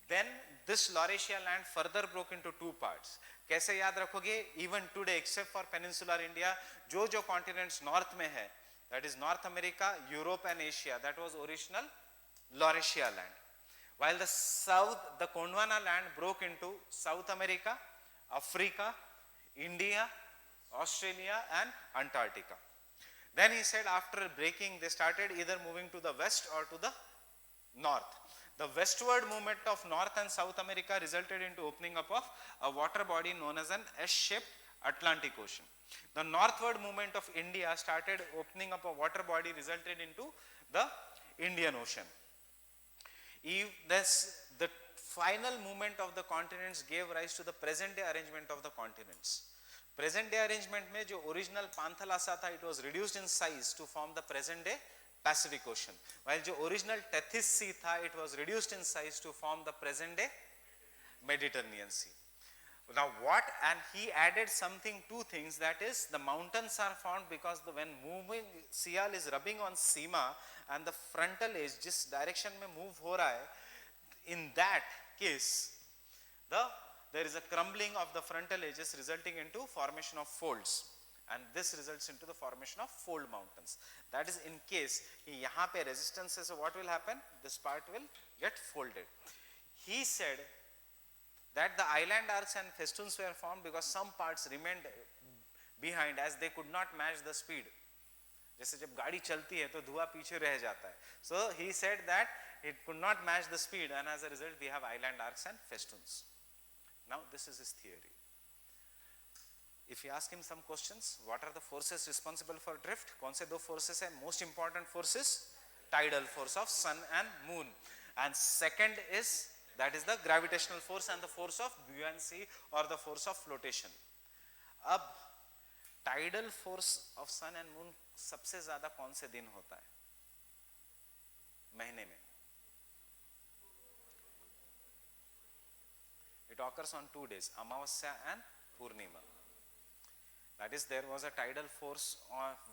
Then this Laurasia land further broke into two parts. कैसे याद रखोगे? Even today, except for peninsular India, जो continents north में है, that is North America, Europe and Asia, that was original Laurasia land. While the south, the Gondwana land broke into South America, Africa, India, Australia and Antarctica. Then he said after breaking, they started either moving to the west or to the north. The westward movement of North and South America resulted into opening up of a water body known as an S-shaped Atlantic Ocean. The northward movement of India started opening up a water body resulted into the Indian Ocean. The final movement of the continents gave rise to the present day arrangement of the continents. Present day arrangement में जो original Panthalassa था, it was reduced in size to form the present day Pacific Ocean. While the original Tethys Sea tha, it was reduced in size to form the present day Mediterranean Sea. Now what? And he added something, two things, that is the mountains are formed because when moving Sial is rubbing on Sima and the frontal edge जिस direction में move हो रहा है, in that case, there is a crumbling of the frontal edges resulting into formation of folds, and this results into the formation of fold mountains. That is in case यहाँ पे resistance है, so what will happen? This part will get folded. He said that the island arcs and festoons were formed because some parts remained behind as they could not match the speed. जैसे जब गाड़ी चलती है तो धुआं पीछे रह जाता है. So he said that it could not match the speed, and as a result we have island arcs and festoons. Now this is his theory. If you ask him some questions, what are the forces responsible for drift? कौन से दो forces हैं? Most important forces, tidal force of sun and moon, and second is, that is the gravitational force and the force of buoyancy or the force of flotation. अब tidal force of sun and moon सबसे ज्यादा कौन से दिन होता है महीने में? It occurs on 2 days, Amavasya and Purnima. That is, there was a tidal force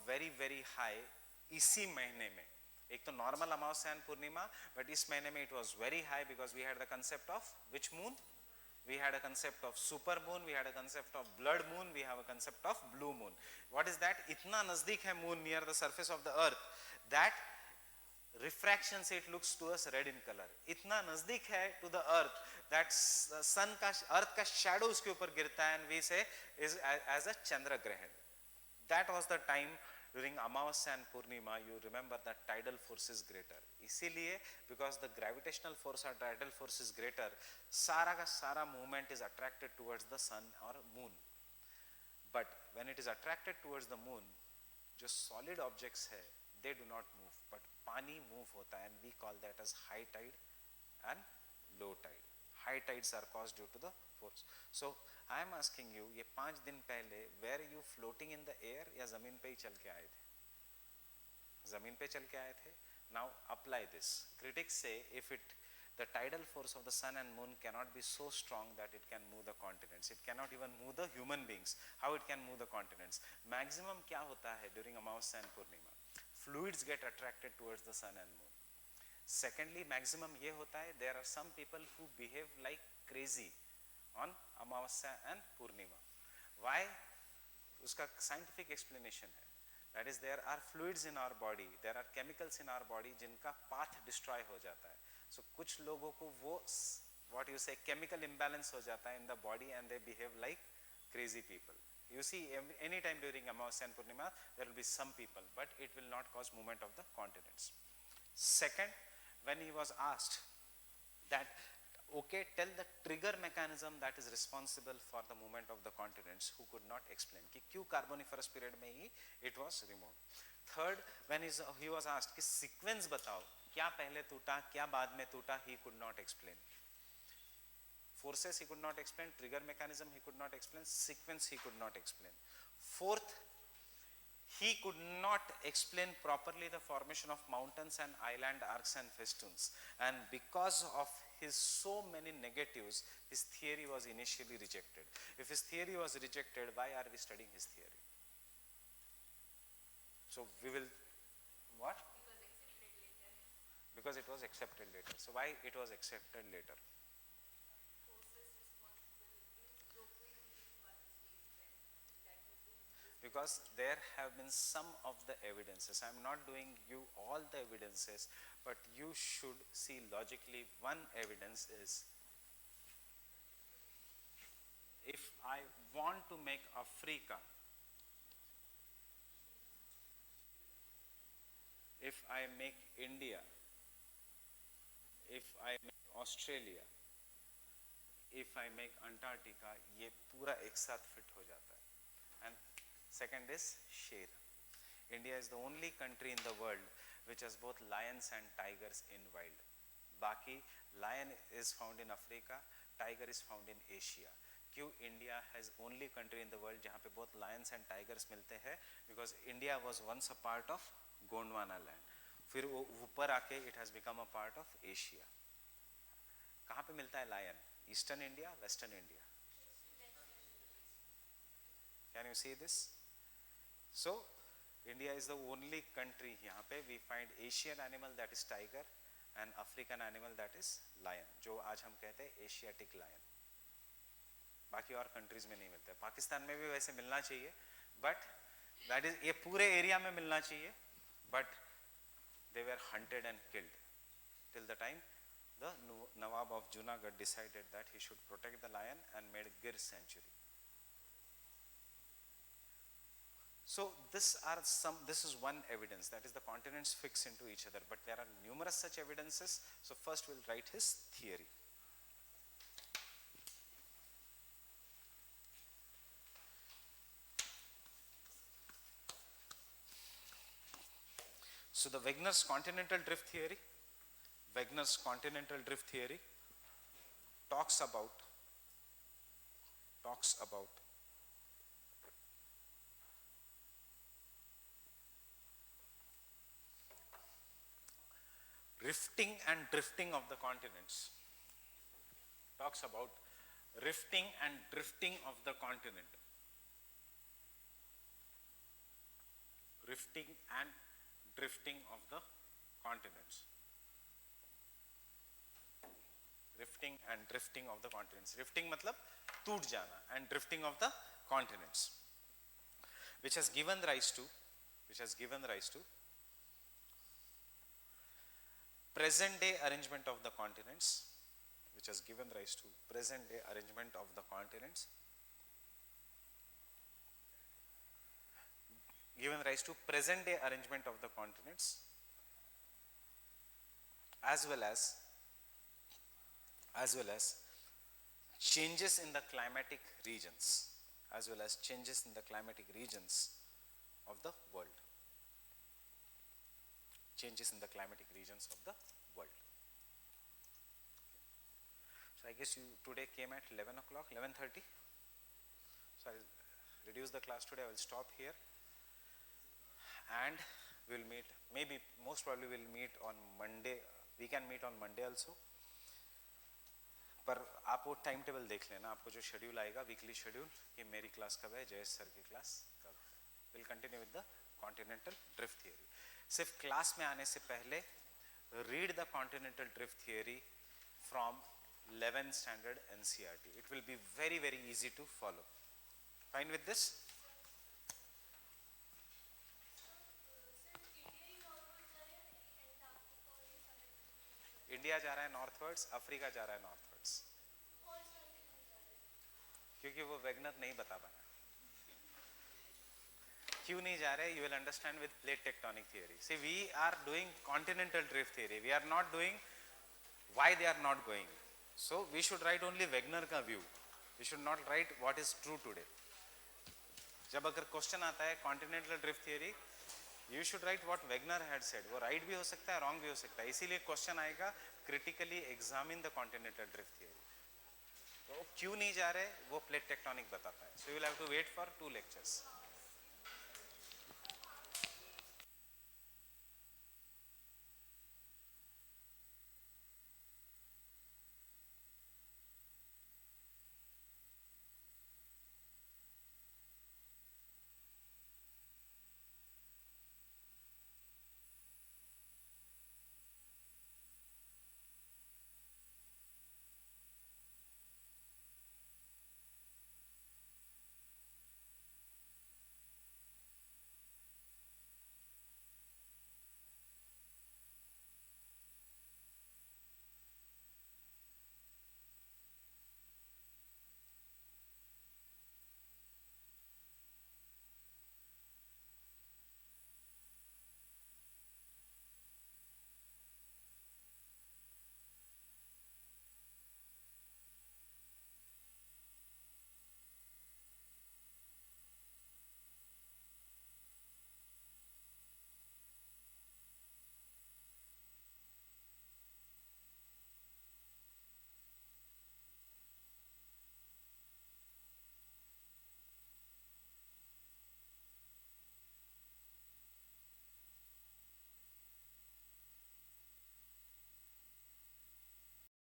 very very high इसी महीने में. एक तो normal Amavasya and Purnima, but इस महीने में it was very high because we had the concept of which moon? We had a concept of super moon, we had a concept of blood moon, we have a concept of blue moon. What is that? इतना नजदीक है moon near the surface of the earth that refraction से it looks to us red in color. इतना नजदीक है to the earth that sun का earth का shadow उसके ऊपर गिरता है, and we say is as a Chandra Grahan. That was the time during Amavasya and Purnima. You remember that tidal force is greater. इसीलिए because the gravitational force or tidal force is greater, सारा का सारा movement is attracted towards the sun or moon. But when it is attracted towards the moon, जो solid objects है, they do not move, but पानी move होता है, and we call that as high tide and low tide. High tides are caused due to the force. So I am asking you, ये 5 दिन पहले were you floating in the air या जमीन पे ही चल के आए थे? जमीन पे चल के आए थे. Now apply this. Critics say if the tidal force of the sun and moon cannot be so strong that it can move the continents, it cannot even move the human beings, how it can move the continents? Maximum क्या होता है during Amavasya and Purnima? Fluids get attracted towards the sun and moon. Secondly, maximum ये होता है, there are some people who behave like crazy on Amavasya and Purnima. Why? उसका scientific explanation है. That is, there are fluids in our body, there are chemicals in our body जिनका path destroy हो जाता है. So कुछ लोगों को वो what you say chemical imbalance हो जाता है in the body, and they behave like crazy people. You see, any time during Amavasya and Purnima there will be some people, but it will not cause movement of the continents. Second, when he was asked that, okay, tell the trigger mechanism that is responsible for the movement of the continents, who could not explain कि क्यों Carboniferous period में ही it was removed. Third, when he was asked कि sequence बताओ, क्या पहले टूटा क्या बाद में टूटा, he could not explain. Forces he could not explain, trigger mechanism he could not explain, sequence he could not explain. Fourth, he could not explain properly the formation of mountains and island arcs and festoons, and because of his so many negatives, his theory was initially rejected. If his theory was rejected, why are we studying his theory? So we will, what? Because it was accepted later. So why it was accepted later? Because there have been some of the evidences. I am not doing you all the evidences, but you should see logically. One evidence is, if I want to make Africa, if I make India, if I make Australia, if I make Antarctica, ये पूरा एक साथ fit हो जाता है. And second is share. India is the only country in the world which has both lions and tigers in wild. बाकी lion is found in Africa, tiger is found in Asia. क्यों India has only country in the world जहाँ पे both lions and tigers मिलते हैं? Because India was once a part of Gondwana land. फिर वो ऊपर आके it has become a part of Asia. कहाँ पे मिलता है lion? Eastern India, Western India. Can you see this? So India is the only country यहाँ पे we find Asian animal, that is tiger, an African animal that is lion, जो आज हम कहते हैं एशियाटिक लायन. बाकी और कंट्रीज में नहीं मिलते. पाकिस्तान में भी वैसे मिलना चाहिए, बट दैट इज, ये पूरे एरिया में मिलना चाहिए, but they were hunted and killed till the time the Nawab of Junagadh decided that he should protect the lion and made Gir sanctuary. So this is one evidence, that is the continents fix into each other, but there are numerous such evidences. So first we'll write his theory. So the Wegener's continental drift theory, talks about rifting and drifting of the continents. Talks about rifting and drifting of the continent. Rifting and drifting of the continents. Rifting and drifting of the continents. Rifting मतलब टूट जाना, and drifting of the continents, which has given rise to present day arrangement of the continents, as well as changes in the climatic regions, of the world. So I guess you today came at 11 o'clock, 11:30. So I'll reduce the class today. I will stop here, and we'll meet, maybe most probably we'll meet on Monday. We can meet on Monday also. पर आप वो time table देख लेना, आपको जो schedule आएगा, weekly schedule, कि मेरी क्लास कब है, जयेश सर की क्लास कब है. Will continue with the continental drift theory. सिर्फ क्लास में आने से पहले read the continental drift theory from 11th standard NCERT. It will be very, very easy to follow. Fine with this? India जा रहा है नॉर्थवर्ड्स, अफ्रीका जा रहा है नॉर्थवर्ड्स. क्योंकि वो वेगनर नहीं बता पाया. क्यों नहीं जा रहे? You will understand with plate tectonic theory. See, we are doing continental drift theory. We are not doing why they are not going. So we should write only Wegener का view. We should not write what is true today. जब अगर question आता है continental drift theory, you should write what Wegener had said. वो right भी हो सकता है, wrong भी हो सकता है. इसीलिए क्वेश्चन आएगा critically examine the continental drift theory. तो क्यों नहीं जा रहे वो plate tectonic बताता है. So you will have to wait for 2 lectures.